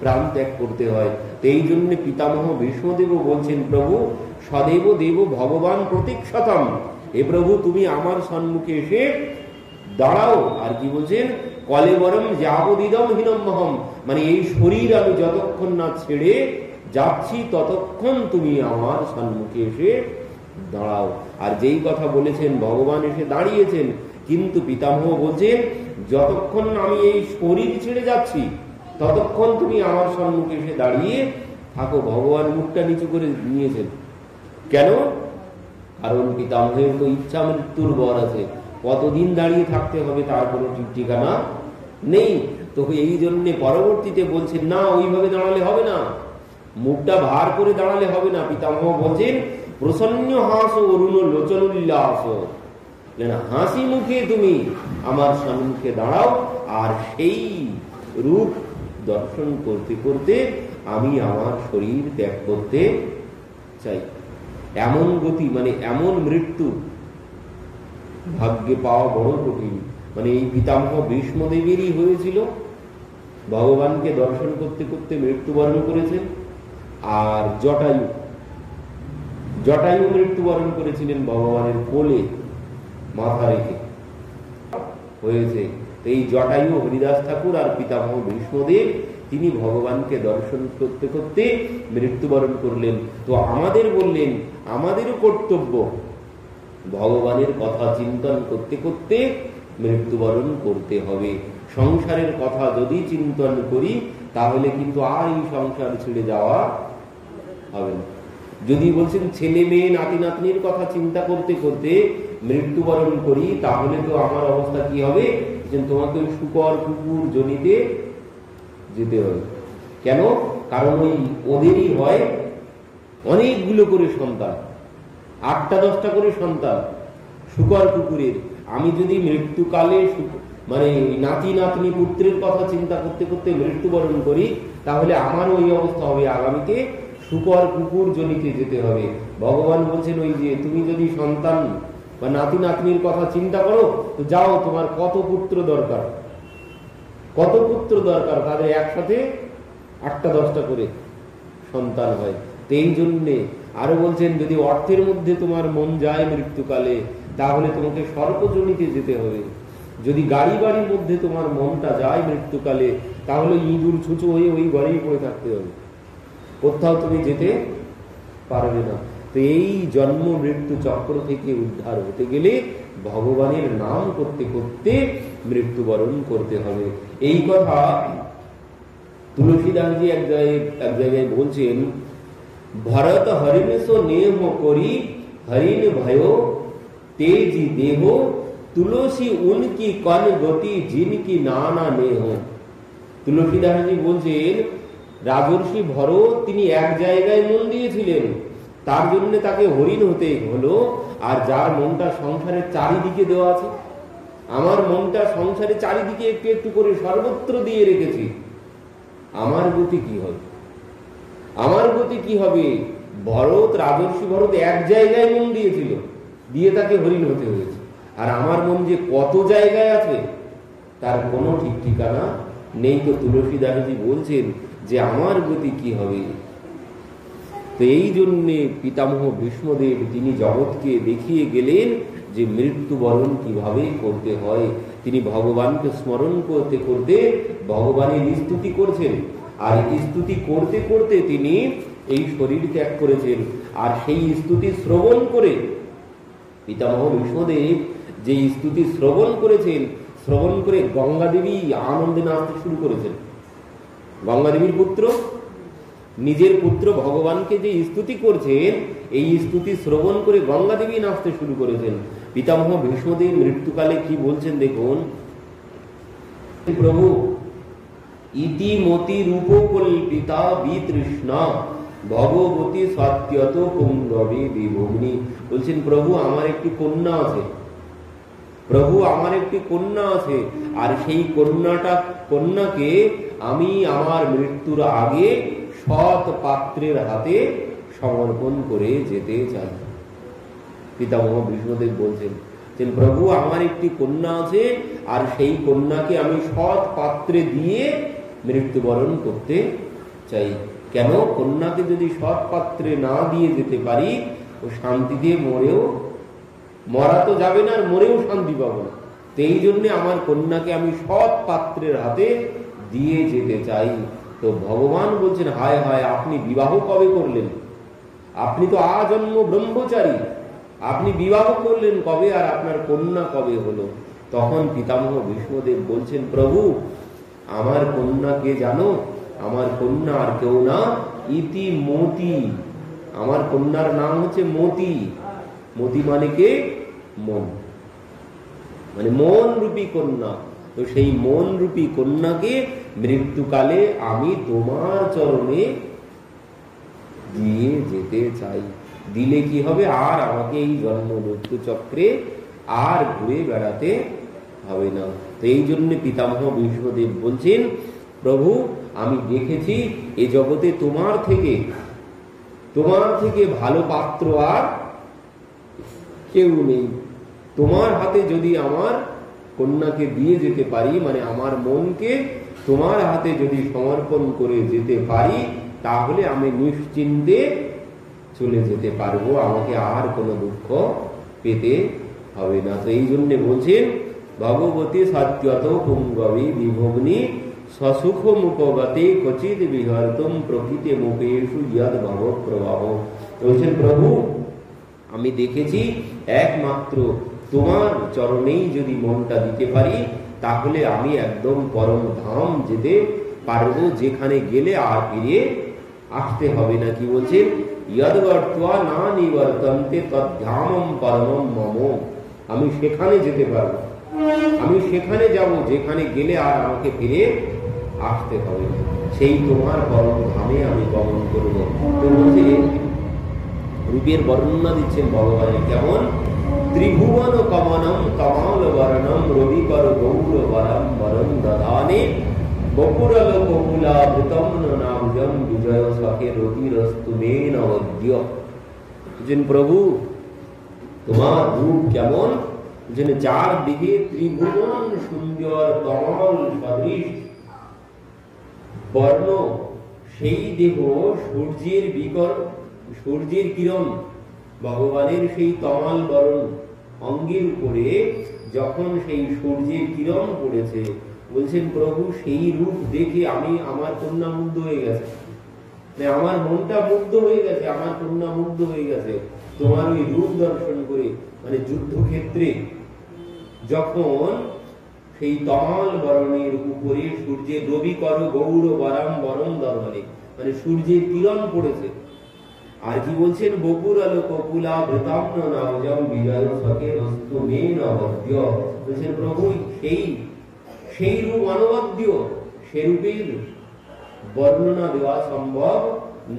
প্রাণ ত্যাগ করতে হয়। এই জন্য পিতামহ ভীষ্মদেবও বলছেন প্রভু সদেব দেব ভগবান প্রতীক্ষতম, হে প্রভু তুমি আমার সম্মুখে এসে দাঁড়াও। আর কি বলছেন? কলেবরম যাবদীদম হীনম্যহম, মানে এই শরীর আমি যতক্ষণ না ছেড়ে যাচ্ছি ততক্ষণ তুমি আমার সম্মুখে এসে দাঁড়াও। আর যেই কথা বলেছেন ভগবান এসে দাঁড়িয়েছেন, কিন্তু পিতামহ বলছেন যতক্ষণ আমি এই শরীর ছেড়ে যাচ্ছি ততক্ষণ তুমি আমার সম্মুখে এসে দাঁড়িয়ে থাকো। ভগবান মুখটা নিচু করে নিয়েছেন। কেন? কারণ পিতামহের তো ইচ্ছা মৃত্যুর বর আছে, কতদিন দাঁড়িয়ে থাকতে হবে তার কোনো ঠিক ঠিকানা নেই। তো এই জন্যে পরবর্তীতে বলছেন না, ওইভাবে দাঁড়ালে হবে না, মুখটা ভার করে দাঁড়ালে হবে না। পিতামহ বলছেন প্রসন্ন হাস অরুণ লোচনুল্লাস, হাসি মুখে তুমি আমার সম্মুখে দাঁড়াও। আর সেই রূপ দর্শন করতে করতে আমি আমার শরীর ত্যাগ করতে চাই। এমন গতি, মানে এমন মৃত্যু ভাগ্যে পাওয়া বড় কঠিন। মানে এই পিতামহ ভীষ্মদেবেরই হয়েছিল, ভগবানকে দর্শন করতে করতে মৃত্যুবরণ করেছেন। আর জটায়ু মৃত্যুবরণ করেছিলেন ভগবানের কোলে মাথা রেখে হয়েছে। এই জটায়ু হরিদাস ঠাকুর আর পিতামহ ভীষ্মদেব তিনি ভগবানকে দর্শন করতে করতে মৃত্যুবরণ করলেন। তো আমাদের বললেন আমাদেরও কর্তব্য ভগবানের কথা চিন্তন করতে করতে মৃত্যুবরণ করতে হবে। সংসারের কথা যদি চিন্তন করি তাহলে কিন্তু আর এই সংসার ছেড়ে যাওয়া হবে না। যদি বলছেন ছেলে মেয়ে নাতি নাতনির কথা চিন্তা করতে করতে মৃত্যুবরণ করি, তাহলে তো আমার অবস্থা কি হবে? তোমাকে শুকর কুকুর জনিতে যেতে হবে। কেন? কারণ ওই ওদেরই হয় অনেকগুলো করে সন্তান, 8-10টা করে সন্তান শুকর কুকুরের। আমি যদি মৃত্যুকালে মানে নাতি নাতনি পুত্রের কথা চিন্তা করতে করতে মৃত্যুবরণ করি, তাহলে আমার ওই অবস্থা হবে, আগামীতে শুকর কুকুর জনিতে যেতে হবে। ভগবান বলছেন ওই যে তুমি যদি সন্তান বা নাতি নাতনির কথা চিন্তা করো তো যাও, তোমার কত পুত্র দরকার, কত পুত্র দরকার, তাদের একসাথে 8-10টা করে সন্তান হয়। তো এই জন্যে আরো বলছেন যদি অর্থের মধ্যে তোমার মন যায় মৃত্যুকালে, তাহলে তোমাকে সর্পজনিতে যেতে হবে। যদি গাড়ি বাড়ির মধ্যে তোমার মনটা যায় মৃত্যুকালে, তাহলে ইঁদুর ছুঁচো হয়ে ওই ঘরেই পড়ে থাকতে হবে, কোথাও তুমি যেতে পারবে না। তো এই জন্ম মৃত্যু চক্র থেকে উদ্ধার হতে গেলে ভগবানের নাম করতে করতে মৃত্যুবরণ করতে হবে। এই কথা তুলসীদাসজি এক জায়গায় বলছেন, ভরত হরিণেশ নেহ করি হরিণ ভয় তেজি দেহ তুলসী উনকি কন গতি জিনকি নানা নেহ। তুলসীদাসজি বলছেন রাজর্ষি ভরত তিনি এক জায়গায় মন দিয়েছিলেন, তার জন্য তাকে হরিণ হতে হলো। আর যার মনটা সংসারের চারিদিকে দেওয়া আছে। আমার মনটা সংসারের চারিদিকে একটু একটু করে সর্বত্র দিয়ে রেখেছি, আমার গতি কি হবে? আমার গতি কি হবে? ভরত, রাজর্ষি ভরত এক জায়গায় মন দিয়েছিল, দিয়ে তাকে হরিণ হতে হয়েছে। আর আমার মন যে কত জায়গায় আছে তার কোনো ঠিক ঠিকানা নেই। তো তুলসীদাসজি বলছেন যে আমার গতি কি হবে? তো এই জন্যে পিতামহ ভীষ্মদেব তিনি জগৎকে দেখিয়ে গেলেন যে মৃত্যুবরণ কিভাবে করতে হয়। তিনি ভগবানকে স্মরণ করতে করতে ভগবানের স্তুতি করছেন, আর স্তুতি করতে করতে তিনি এই শরীর ত্যাগ করেছেন। আর সেই স্তুতি শ্রবণ করে পিতামহ ভীষ্মদেব যে স্তুতি শ্রবণ করেছেন, শ্রবণ করে গঙ্গা দেবী আনন্দে নাচতে শুরু করেছেন। গঙ্গা দেবীর পুত্র, নিজের পুত্র ভগবানকে যে স্তুতি করছেন, এই স্তুতি শ্রবণ করে গঙ্গা দেবী নাচতে শুরু করেছেন। পিতামহ ভীষ্মদেব মৃত্যুকালে কি বলছেন দেখুন, প্রভু ইতিমতি রূপকল্পিতা বিতৃষ্ণা ভগবতী সত্যত পুঙ্গবে বিভগ্নি। বলছেন প্রভু আমার একটি কন্যা আছে, প্রভু আমার একটি কন্যা আছে, আর সেই কন্যাকে আমি আমার মৃত্যুর আগে সৎ পাত্রের হাতে সমর্পণ করে যেতে চাই। পিতামহ ভীষ্মদেব বলছেন যে প্রভু আমার একটি কন্যা আছে, আর সেই কন্যাকে আমি সৎ পাত্রে দিয়ে মৃত্যুবরণ করতে চাই। কেন? কন্যাকে যদি সৎ পাত্রে না দিয়ে যেতে পারি, ও শান্তিতে মরা তো যাবে না, আর মরেও শান্তি পাবো না। তো এই জন্য আমার কন্যাকে আমি সৎ পাত্রের হাতে দিয়ে যেতে চাই। তো ভগবান বলছেন হায় হায়, আপনি বিবাহ কবে করলেন? আপনি তো আজন্ম ব্রহ্মচারী, আপনি বিবাহ করলেন কবে, আর আপনার কন্যা কবে হলো? তখন পিতামহ ভীষ্মদেব বলছেন প্রভু আমার কন্যাকে জানো? আমার কন্যা আর কেউ না, ইতি মতি। আমার কন্যার নাম হচ্ছে মতি। মতি মানে কে? মন, মানে মন রূপী কন্যা। তো সেই মন রূপী কন্যাকে মৃত্যুকালে আমি তোমার চরণে দিয়ে যেতে চাই। দিলে কি হবে? আর আমাকে এই জন্ম মৃত্যু চক্রে আর ঘুরে বেড়াতে হবে না। তো এই জন্য পিতামহ ভীষ্মদেব বলছেন প্রভু আমি দেখেছি এ জগতে তোমার থেকে ভালো পাত্র আর কেউ নেই। তোমার হাতে যদি আমার কন্যাকে দিয়ে যেতে পারি, মানে আমার মনকে তোমার হাতে যদি সমর্পণ করে যেতে পারি, তাহলে আমি নিশ্চিন্তে চলে যেতে পারবো, আমাকে আর কোনো দুঃখ পেতে হবে না। তো এই জন্য বলছেন ভগবতী সত্যত পুঙ্গবী বিভগ্নি সসুখ মুখগতে কচিত বিহর্তুম প্রকৃতি মুখেষু ইয়দ ভব প্রভাব। বলছেন প্রভু আমি দেখেছি একমাত্র তোমার চরণেই যদি মনটা দিতে পারি, তাহলে আমি একদম পরম ধাম যেতে পারবো, যেখানে গেলে আর ফিরে আসতে হবে না। কি বলছেন? ইয়দ্গত্বা না নিবর্তন্তে তদ্ধামম পরমম মম। আমি সেখানে যেতে পারবো, আমি সেখানে যাব যেখানে গেলে আর আমাকে ফিরে আসতে হবে না, সেই তোমার পরম ধামে আমি গমন করবো। তো বলছে রূপের বর্ণনা দিচ্ছেন ভগবানের কেমন? ত্রিভুবন কমনম কমাল বর্ণম রবিকর গৌর বরম বরম দধানে বকুরল ককুলা ভৃতম নামজম বিজয় সখে রতিরস্তু মেন অবদ্য। প্রভু তোমার রূপ কেমন? যেন চার দিকে ত্রিভুবন সুন্দর কমল সদৃশ বর্ণ, সেই দেহ সূর্যের কিরণ, ভগবানের সেই তমাল বরণ অঙ্গের উপরে যখন সেই সূর্যের কিরণ পড়েছে, বলছেন প্রভু সেই রূপ দেখে আমার কন্যা মুগ্ধ হয়ে গেছে, আমার মনটা মুগ্ধ হয়ে গেছে, আমার কন্যা মুগ্ধ হয়ে গেছে তোমার ওই রূপ দর্শন করে। মানে যুদ্ধক্ষেত্রে যখন সেই তমাল বরণের উপরে সূর্যের রবিকর গৌর বরাম বরণ দর্শনে, মানে সূর্যের কিরণ পড়েছে। আর কি বলছেন? বকুর আলো কপুলা ভৃতাম্ন নামজম বিজয় সখে রস্তু মেন অবদ্য। বলছেন প্রভু সেই রূপ অনবদ্য, সে রূপের বর্ণনা দেওয়া সম্ভব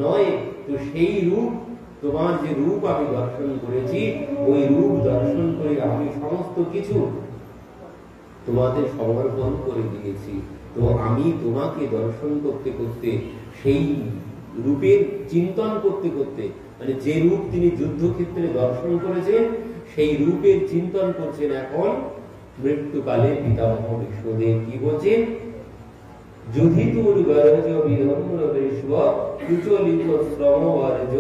নয়। তো সেই রূপ তোমার যে রূপ আমি দর্শন করেছি, ওই রূপ দর্শন করে আমি সমস্ত কিছু তোমাদের সমর্পণ করে দিয়েছি। তো আমি তোমাকে দর্শন করতে করতে, সেই রূপের চিন্তন করতে করতে, মানে যে রূপ তিনি যুদ্ধক্ষেত্রে দর্শন করেছেন সেই রূপের চিন্তন করছেন এখন মৃত্যুকালে পিতামহ বিষ্ণুদেব। কি বলছেন? যুধিতুর গরজ বিধম্র বিশ্ব কুচলিত শ্রমবর্জ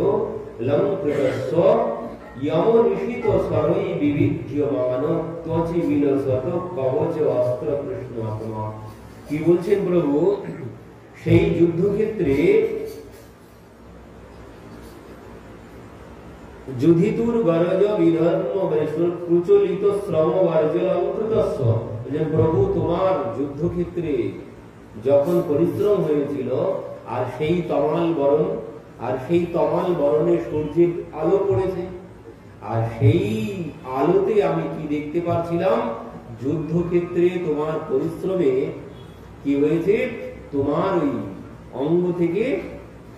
লঙ্কৃতস্ব यम ऋषित स्वरई विविध्यमान त्वचि विलसत कवच अस्त्र कृष्णात्मा। কি বলছেন প্রভু? সেই যুদ্ধক্ষেত্রে যুধিতুর গরজ বিধর্ম প্রচলিত শ্রম বর্জলঙ্কৃতস্ব। প্রভু তোমার যুদ্ধক্ষেত্রে যখন পরিশ্রম হয়েছিল আর সেই তমাল বরণে সূর্যের আলো পড়েছে, আর সেই আলোতে আমি কি দেখতে পাচ্ছিলাম? যুদ্ধক্ষেত্রে তোমার পরিশ্রমে কি হয়েছে? তোমার ওই অঙ্গ থেকে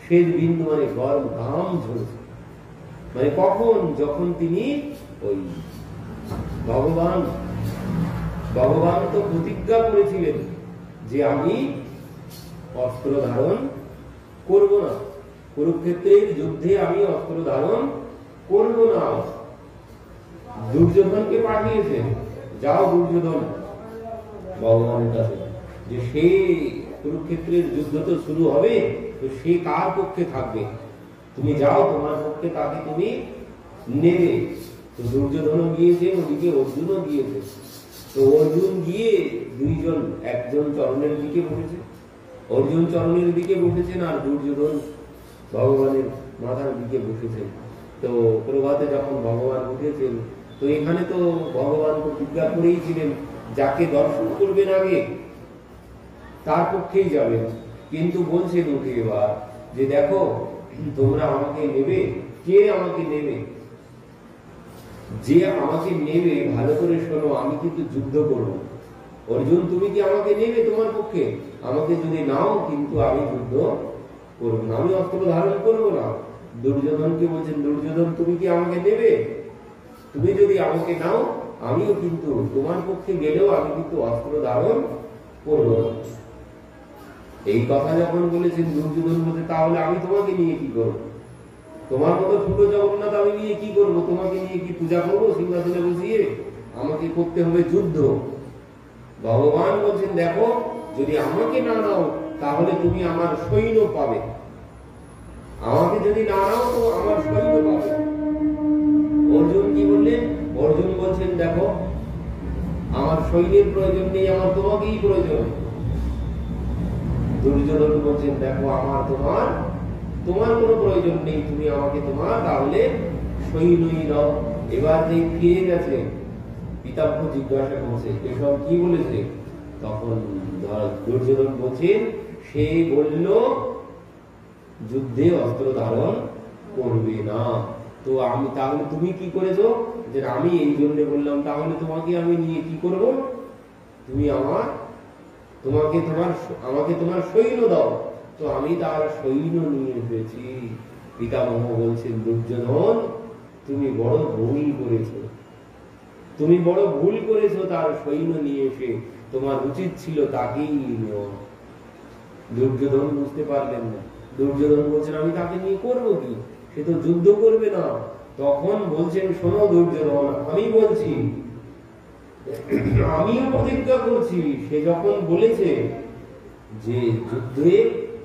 শ্বেত বিন্দু মানে গরম ঘাম ঝরছে। মানে কখন? যখন তিনি ওই ভগবান তো প্রতিজ্ঞা করেছিলেন যে আমি অস্ত্র ধারণ করব না, কুরুক্ষেত্রের যুদ্ধে আমি অস্ত্র ধারণ করব না। দুর্যোধনকে পাঠিয়েছেন, যাও দুর্যোধন ভগবানের কাছে, যে সে কুরুক্ষেত্রের যুদ্ধ তো শুরু হবে, তো সে কার পক্ষে থাকবে, তুমি যাও, তোমার পক্ষে তাকে তুমি নেবে। তো দুর্যোধন গিয়েছে, ওদিকে অর্জুনও গিয়েছে। তো অর্জুন গিয়ে দুইজন, একজন চরণের দিকে বসেছে, অর্জুন চরণের দিকে বসেছেন, আর দুর্যোধন ভগবানের মাথার দিকে বসেছেন। তো প্রভাতে যখন ভগবান উঠেছেন, তো এখানে তো ভগবান প্রতিজ্ঞা করেই ছিলেন যাকে দর্শন করবেন আগে তার পক্ষেই যাবেন। কিন্তু বলছেন উঠে এবার যে দেখো তোমরা আমাকে নেবে, কে আমাকে নেবে? যে আমাকে নেবে ভালো করে শোনো, আমি কিন্তু যুদ্ধ করব। অর্জুন তুমি কি আমাকে নেবে তোমার পক্ষে? আমাকে যদি নাও কিন্তু আমি যুদ্ধ করবো না, আমি অস্ত্র ধারণ করবো না। দুর্যোধনকে বলছেন, দুর্যোধন তুমি কি আমাকে নেবে? তুমি যদি আমাকে নাও আমিও কিন্তু তোমার পক্ষে গেলেও আমি কিন্তু অস্ত্র ধারণ করবো না। এই কথা যখন বলেছেন দুর্যোধন বলতে, তাহলে আমি তোমাকে নিয়ে কি করবো? তোমার মতো ছোট জগন্নাথ আমি নিয়ে কি করবো? তোমাকে নিয়ে কি পূজা করবো সিংহাসনে বসিয়ে? আমাকে করতে হবে যুদ্ধ। ভগবান বলছেন দেখো, যদি আমাকে না নাও তাহলে তুমি আমার সৈন্য পাবে, আমাকে যদি না নাও তো আমার সৈন্য পাবে। অর্জুন কি বললেন? অর্জুন বলছেন দেখো আমার সৈন্যের প্রয়োজন নেই, আমার তোমাকেই প্রয়োজন। দুর্যোধন বলছেন দেখো আমার তোমার কোনো প্রয়োজন নেই, তুমি আমাকে তোমার তাহলে সৈন্যই নাও। এবার যে ফিরে গেছে, পিতামহ জিজ্ঞাসা করছে এসব কি বলেছে? তখন দুর্যোধন বলছেন, সে বলল যুদ্ধে অস্ত্র ধারণ করবে না। তো আমি তাহলে তুমি কি করেছো? যে আমি এই জন্য বললাম, তাহলে তোমাকে আমি নিয়ে কি করব? তুমি আমাকে তোমার সৈন্য দাও। তো আমি তার সৈন্য নিয়ে এসেছি। পিতামহ বলছেন দুর্যোধন তুমি বড় ভুল করেছো, তুমি বড় ভুল করেছো তার সৈন্য নিয়ে এসে, তোমার উচিত ছিল তাকেই নেওয়া। দুর্যোধন বুঝতে পারলেন না। দুর্যোধন বলছেন আমি তাকে নিয়ে করবো কি, সে তো যুদ্ধ করবে না। তখন বলছেন শোনো দুর্যোধন, আমি বলছি, আমিও প্রতিজ্ঞা করছি, সে যখন বলেছে যে যুদ্ধে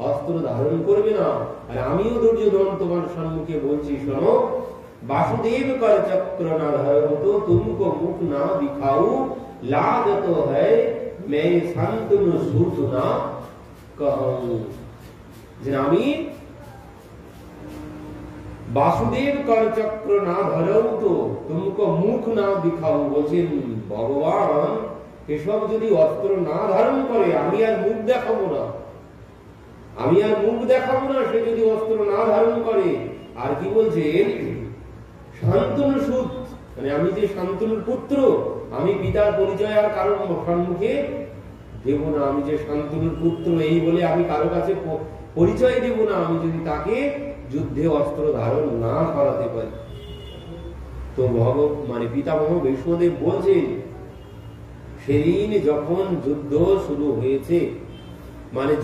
অস্ত্র ধারণ করবে না, আর আমিও দুর্যোধন তোমার সম্মুখে বলছি শোনো, वासुदेव कर चक्र न धरो तो तुमको मुख ना दिखाऊं, लाज तो है मैं शांतनु सूत ना कहूं। আমি বাসুদেব कर चक्र ना धरो तो तुमको मुख ना दिखाऊं বলছেন ভগবান এসব যদি অস্ত্র না ধারণ করে আমি আর মুখ দেখাবো না, সে যদি অস্ত্র না ধারণ করে। আর কি বলছেন? শান্তনু সুত, মানে আমি যে শান্তনুর পুত্র, আমি পিতার পরিচয় আর কারোর সম্মুখে দেব না। আমি যে শান্তনুর পুত্র এই বলে আমি কারো কাছে পরিচয় দেব না। আমি যদি তাকে যুদ্ধে অস্ত্র ধারণ না করাতে পারি। তো পিতামহ ভীষ্মদেব বলছেন, সেদিন যখন যুদ্ধ শুরু হয়েছে,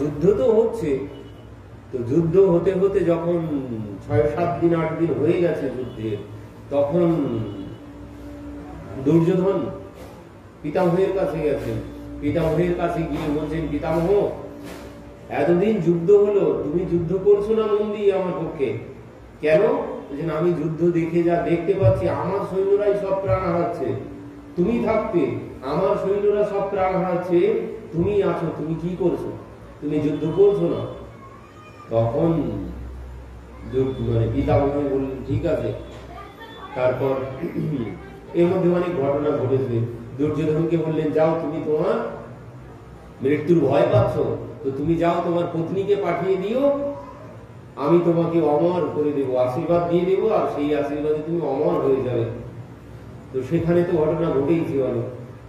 যুদ্ধ তো হচ্ছে, তো যুদ্ধ হতে হতে যখন 6-7 দিন 8 দিন হয়ে গেছে যুদ্ধের, তখন দুর্যোধন পিতামহের কাছে গেছেন। পিতামহের কাছে গিয়ে বলছেন, পিতামহ, এতদিন যুদ্ধ হলো, তুমি যুদ্ধ করছো না মন দিয়ে আমার পক্ষে, কেন? আমি যুদ্ধ দেখতে পাচ্ছি আমার সৈন্যরাই সব প্রাণ হারাচ্ছে, তুমি থাকতে আমার সৈন্যরা সব প্রাণ হারাচ্ছে, তুমি আছো, তুমি কি করছো? তুমি যুদ্ধ করছো না। তখন পিতামহ বললেন, ঠিক আছে। তারপর এর মধ্যে অনেক ঘটনা ঘটেছে। দুর্যোধনকে বললেন, যাও, তুমি তোমার মৃত্যুর ভয় পাচ্ছ, তো তুমি যাও, তোমার পত্নীকে পাঠিয়ে দিও, আমি তোমাকে অমর করে দেবো, আশীর্বাদ দিয়ে দেবো, আর সেই আশীর্বাদে তুমি অমর হয়ে যাবে। তো সেখানে তো ঘটনা ঘটেইছে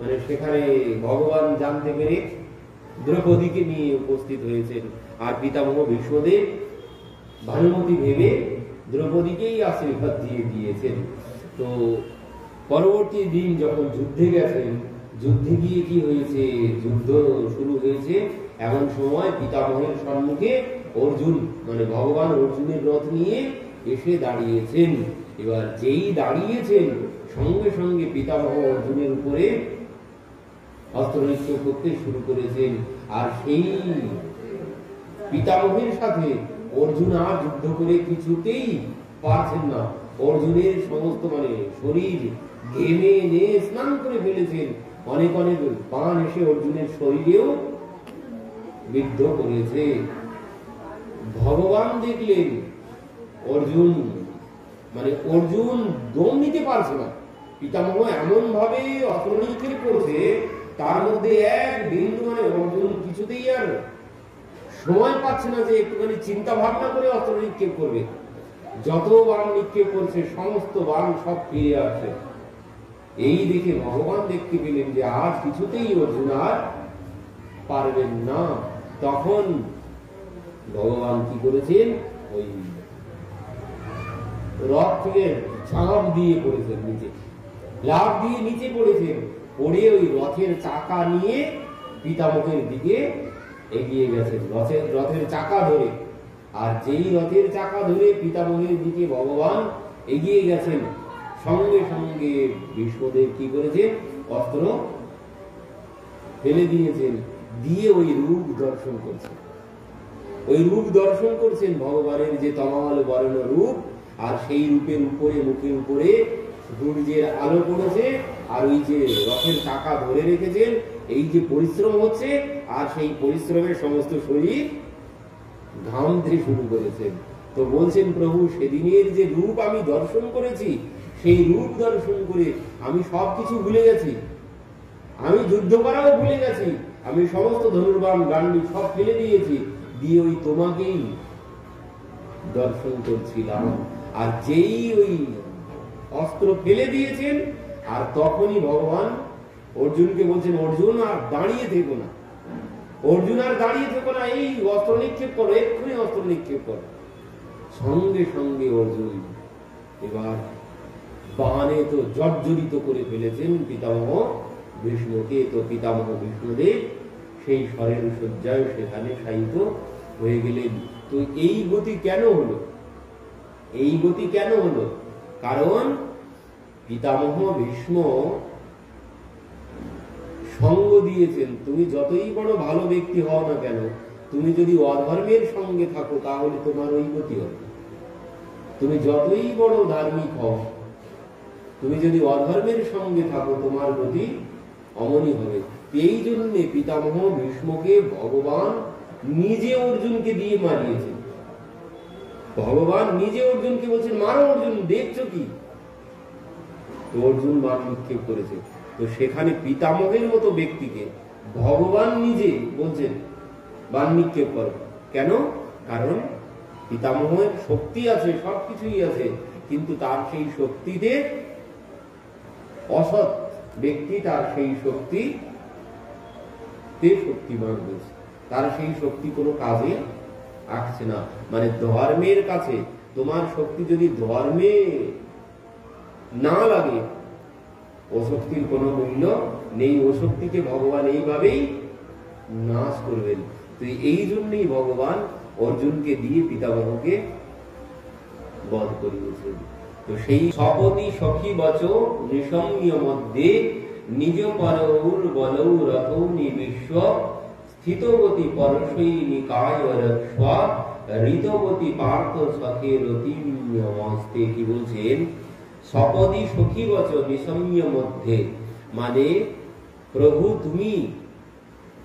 অনেক, সেখানে ভগবান জানতে পেরে দ্রৌপদীকে নিয়ে উপস্থিত হয়েছেন, আর পিতামহ ভীষ্মদেব ভানুমতি ভেবে দ্রৌপদীকেই আশীর্বাদ দিয়ে দিয়েছেন। তো পরবর্তী দিন যখন যুদ্ধে গেছেন, যুদ্ধে গিয়ে কি হয়েছে, যুদ্ধ শুরু হয়েছে, এমন সময় পিতামহের সম্মুখে অর্জুন ভগবান অর্জুনের রথ নিয়ে এসে দাঁড়িয়েছেন। এবার যেই দাঁড়িয়েছেন, সঙ্গে সঙ্গে পিতামহ অর্জুনের উপরে অস্ত্র নিক্ষেপ করতে শুরু করেছেন। আর সেই পিতামহের সাথে অর্জুন আর যুদ্ধ করে কিছুতেই পারছেন না। অর্জুনের সমস্ত শরীর ঘেমে নিয়ে স্নান করে ফেলেছেন, অনেক অনেক বাণ এসে অর্জুনের শরীরেও বিদ্ধ করেছে। ভগবান দেখলেন অর্জুন অর্জুন দম নিতে পারছে না, পিতামহ এমন ভাবে অস্ত্র নিক্ষেপ করছে, তার মধ্যে এক বিন্দু অর্জুন কিছুতেই আর সময় পাচ্ছে না যে একটুখানি চিন্তা ভাবনা করে অস্ত্র নিক্ষেপ করবে। যত বাণ নিক্ষেপ করছে, সমস্ত বাণ সব ফিরে আসে। এই দেখে ভগবান দেখতে পেলেন যে আজ কিছুতেই অর্জুন আর পারবেন না। তখন ভগবান কি করেছেন, ওই রথ থেকে ঝাঁপ দিয়ে পড়েছেন নিচে, লাফ দিয়ে নিচে পড়েছেন, পড়ে ওই রথের চাকা নিয়ে পিতামহের দিকে এগিয়ে গেছেন, রথের চাকা ধরে। আর যেই রথের চাকা ধরে পিতামহের দিকে ভগবান এগিয়ে গেছেন, সঙ্গে সঙ্গে ভীষ্মদেব কি করেছেন, অস্ত্র ফেলে দিয়েছেন, দিয়ে ওই রূপ দর্শন করছেন। ওই রূপ দর্শন করছেন ভগবানের যে তমাল বর্ণ রূপ, আর সেই রূপের উপরে, মুখের উপরে সূর্যের আলো পড়েছে, আর ওই যে রথের চাকা ধরে রেখেছেন, এই যে পরিশ্রম হচ্ছে, আর সেই পরিশ্রমের সমস্ত শরীর ঘামতে শুরু করেছেন। তো বলছেন, প্রভু, সেদিনের যে রূপ আমি দর্শন করেছি, সেই রূপ দর্শন করে আমি সবকিছু ভুলে গেছি, আমি যুদ্ধ করাও ভুলে গেছি, আমি সমস্ত ধনুর্বাণ গান্ডি সব ফেলে দিয়েছি, দিয়ে ওই তোমাকেই দর্শন করছিলাম। আর যেই ওই অস্ত্র ফেলে দিয়েছেন, আর তখনই ভগবান অর্জুনকে বলছেন, অর্জুন আর দাঁড়িয়ে থেকো না, অর্জুন আর দাঁড়িয়ে থেকো না, এই অস্ত্র নিক্ষেপ করো, এক্ষুনি অস্ত্র নিক্ষেপ করো। সঙ্গে সঙ্গে অর্জুন এবার বাণে তো জর্জরিত করে ফেলেছেন পিতামহ ভীষ্মকে। তো পিতামহ ভীষ্মদেব সেই স্বরের শয্যায় সেখানে শায়িত হয়ে গেলেন। তো এই গতি কেন হলো? এই গতি কেন হলো? কারণ পিতামহ ভীষ্ম সঙ্গ দিয়েছেন। তুমি যতই বড় ভালো ব্যক্তি হও না কেন, তুমি যদি অধর্মের সঙ্গে থাকো, তাহলে তোমার ওই গতি হবে। তুমি যতই বড় ধার্মিক হও, তুমি যদি অধর্মের সঙ্গে থাকো, তোমার গতি অমনি হবে। এই জন্য পিতামহ ভীষ্মকে ভগবান নিজে অর্জুনকে দিয়ে মারিয়েছেন। ভগবান নিজে অর্জুনকে বলছেন, মারো অর্জুন, দেখছো কি? অর্জুন বাণ নিক্ষেপ করেছে। তো সেখানে পিতামহের মতো ব্যক্তিকে ভগবান নিজে বলছেন বাণ নিক্ষেপ করো। কেন? কারণ পিতামহের শক্তি আছে, সবকিছুই আছে, কিন্তু তার সেই শক্তিতে অসৎ ব্যক্তি তার সেই শক্তি শক্তিমান হয়েছে, তার সেই শক্তি কোনো কাজে আসছে না। ধর্মের কাছে তোমার শক্তি যদি ধর্মে না লাগে, ও শক্তির কোনো মূল্য নেই। ও শক্তিকে ভগবান এইভাবেই নাশ করবেন। তো এই জন্যই ভগবান অর্জুনকে দিয়ে পিতামহকে বধ করিয়েছেন। তো সেই সপতি সখী বচ নিঃসঙ্গ মধ্যে নিজ পরৌর বলৌ রথৌ নিবিশ্ব স্থিতবতী পরশৈ নিকায় রক্ষ্বা ঋতবতী পার্থ সখে রতিমস্তে। কি বলছেন? সপদি সখী বচ নিঃসঙ্গ মধ্যে, মানে প্রভু তুমি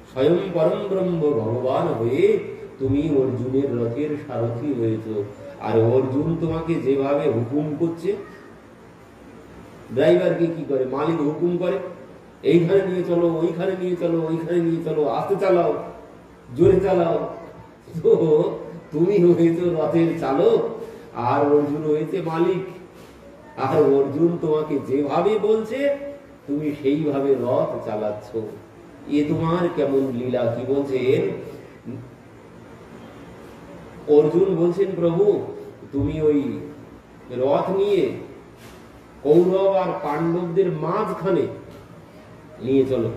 স্বয়ং পরম ব্রহ্ম ভগবান হয়ে তুমি অর্জুনের রথের সারথি হয়েছ। আর অর্জুন তোমাকে যেভাবে হুকুম করছে, ড্রাইভারকে কি করে? মালিক হুকুম করে, এইখানে নিয়ে চলো, ওইখানে নিয়ে চলো, ওইখানে নিয়ে চলো, আস্তে চালাও, জোরে চালাও। তো তুমি হয়েছ রথের চালক, আর অর্জুন হয়েছে মালিক। আর অর্জুন তোমাকে যেভাবে বলছে তুমি সেইভাবে রথ চালাচ্ছ। এ তোমার কেমন লীলা! কি বলছেন অর্জুন? বলছেন প্রভু তুমি ওই রথ নিয়ে কৌরব আর পাণ্ডবদের মাঝখানে নিয়ে চলো,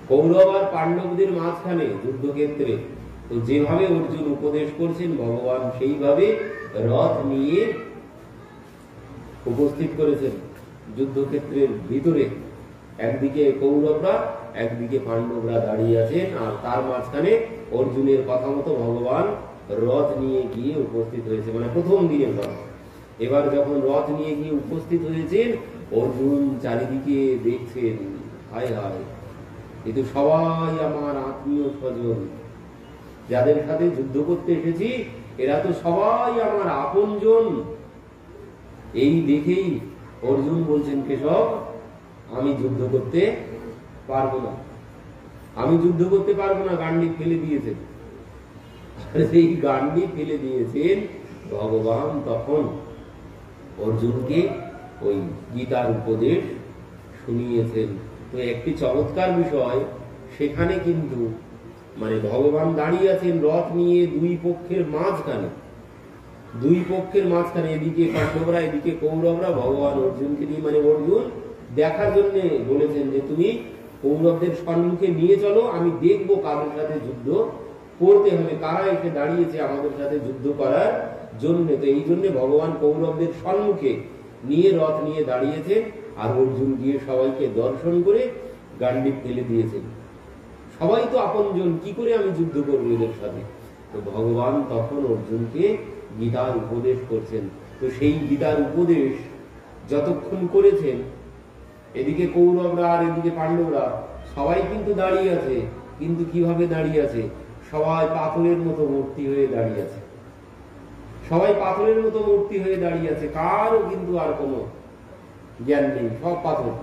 কৌরব আর পাণ্ডবদের মাঝখানে যুদ্ধক্ষেত্রে। তো যেভাবে অর্জুন উপদেশ করছেন ভগবান সেইভাবে রথ নিয়ে উপস্থিত করেছেন যুদ্ধক্ষেত্রের ভিতরে। একদিকে কৌরবরা, একদিকে পাণ্ডবরা দাঁড়িয়ে আছেন, আর তার মাঝখানে অর্জুনের কথা মতো ভগবান রথ নিয়ে গিয়ে উপস্থিত হয়েছে। মানে প্রথম দিনের কথা। এবার যখন রথ নিয়ে গিয়ে উপস্থিত হয়েছেন, অর্জুন চারিদিকে দেখছেন, হায় হায়, এ তো সবাই আমার আত্মীয় স্বজন, যাদের সাথে যুদ্ধ করতে এসেছি এরা তো সবাই আমার আপনজন। এই দেখেই অর্জুন বলছেন, কেশব আমি যুদ্ধ করতে পারবো না, আমি যুদ্ধ করতে পারবো না। গান্ডি ফেলে দিয়েছেন। সেই গান্ডি ফেলে দিয়েছেন ভগবান। তখন অর্জুনকে ওই গীতার উপদেশ শুনিয়েছেন। তো একটি চমৎকার বিষয়, সেখানে কিন্তু মানে ভগবান দাঁড়িয়ে আছেন রথ নিয়ে দুই পক্ষের মাঝখানে, দুই পক্ষের মাঝখানে, এদিকে পাণ্ডবরা, এদিকে কৌরবরা, ভগবান অর্জুনকে দিয়ে, মানে অর্জুন দেখার জন্য বলেছেন যে তুমি কৌরবদের সম্মুখে নিয়ে চলো, আমি দেখবো কারোর সাথে যুদ্ধ করতে হবে, কারা এসে দাঁড়িয়েছে আমাদের সাথে যুদ্ধ করার জন্য। তো এই জন্য ভগবান কৌরবদের সম্মুখে নিয়ে রথ নিয়ে দাঁড়িয়েছে, আর অর্জুন গিয়ে সবাইকে দর্শন করে গান্ডীব ফেলে দিয়েছেন। সবাই তো আপনজন, কি করে আমি যুদ্ধ করবো এদের সাথে? তো ভগবান তখন অর্জুনকে গীতার উপদেশ করছেন। তো সেই গীতার উপদেশ যতক্ষণ করেছেন, এদিকে কৌরবরা আর এদিকে পাণ্ডবরা সবাই কিন্তু দাঁড়িয়ে আছে। কিন্তু কিভাবে দাঁড়িয়ে আছে? সবাই পাথরের মতো মূর্তি হয়ে দাঁড়িয়ে আছে, সবাই পাথরের মতো মূর্তি হয়ে দাঁড়িয়ে আছে। কারও কিন্তু আর কোনো জ্ঞান নেই, সব পাথর,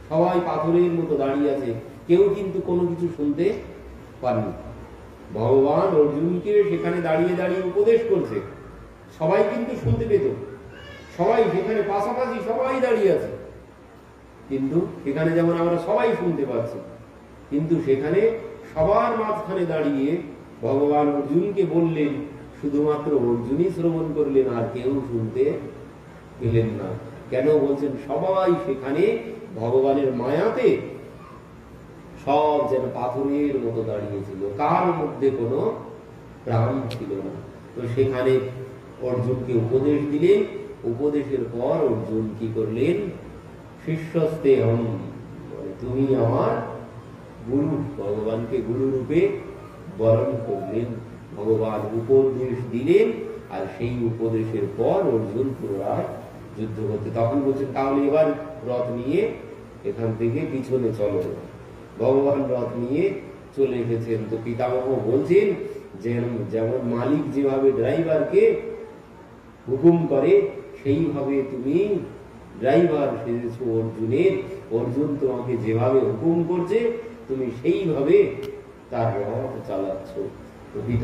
সবাই পাথরের মতো দাঁড়িয়ে আছে। কেউ কিন্তু কোনো কিছু শুনতে পারেনি। ভগবান অর্জুনকে সেখানে দাঁড়িয়ে দাঁড়িয়ে উপদেশ করছে, সবাই কিন্তু শুনতে পেত, সবাই সেখানে পাশাপাশি সবাই দাঁড়িয়ে আছে। কিন্তু সেখানে যেমন আমরা সবাই শুনতে পাচ্ছি, কিন্তু সেখানে সবার মাঝখানে দাঁড়িয়ে ভগবান অর্জুনকে বললেন, শুধুমাত্র অর্জুনই শ্রবণ করলেন, আর কেউ শুনতে পেলেন না। কেন বলছেন? সবাই সেখানে ভগবানের মায়াতে সব যেন পাথরের মতো দাঁড়িয়েছিল, কার মধ্যে কোনো প্রাণ ছিল না। তো সেখানে অর্জুনকে উপদেশ দিলেন। উপদেশের পর অর্জুন কি করলেন? শিষ্যস্তে হম, তুমি আমার গুরু, ভগবানকে গুরু রূপে বরণ করলেন। ভগবান উপদেশ দিলেন, আর সেই উপদেশের পর অর্জুন পুনরায় যুদ্ধ করতে। তখন বলছেন, তাহলে এবার রথ নিয়ে এখান থেকে পিছনে চলো। ভগবান রথ নিয়ে চলে এসেছেন। তো পিতামহ বলছেন, যেমন মালিক যেভাবে ড্রাইভারকে হুকুম করে, সেইভাবে তুমি ড্রাইভার সেজেছো অর্জুনের। অর্জুন তোমাকে যেভাবে হুকুম করছে তুমি সেইভাবে তার রথ চালাচ্ছ। তো পিতা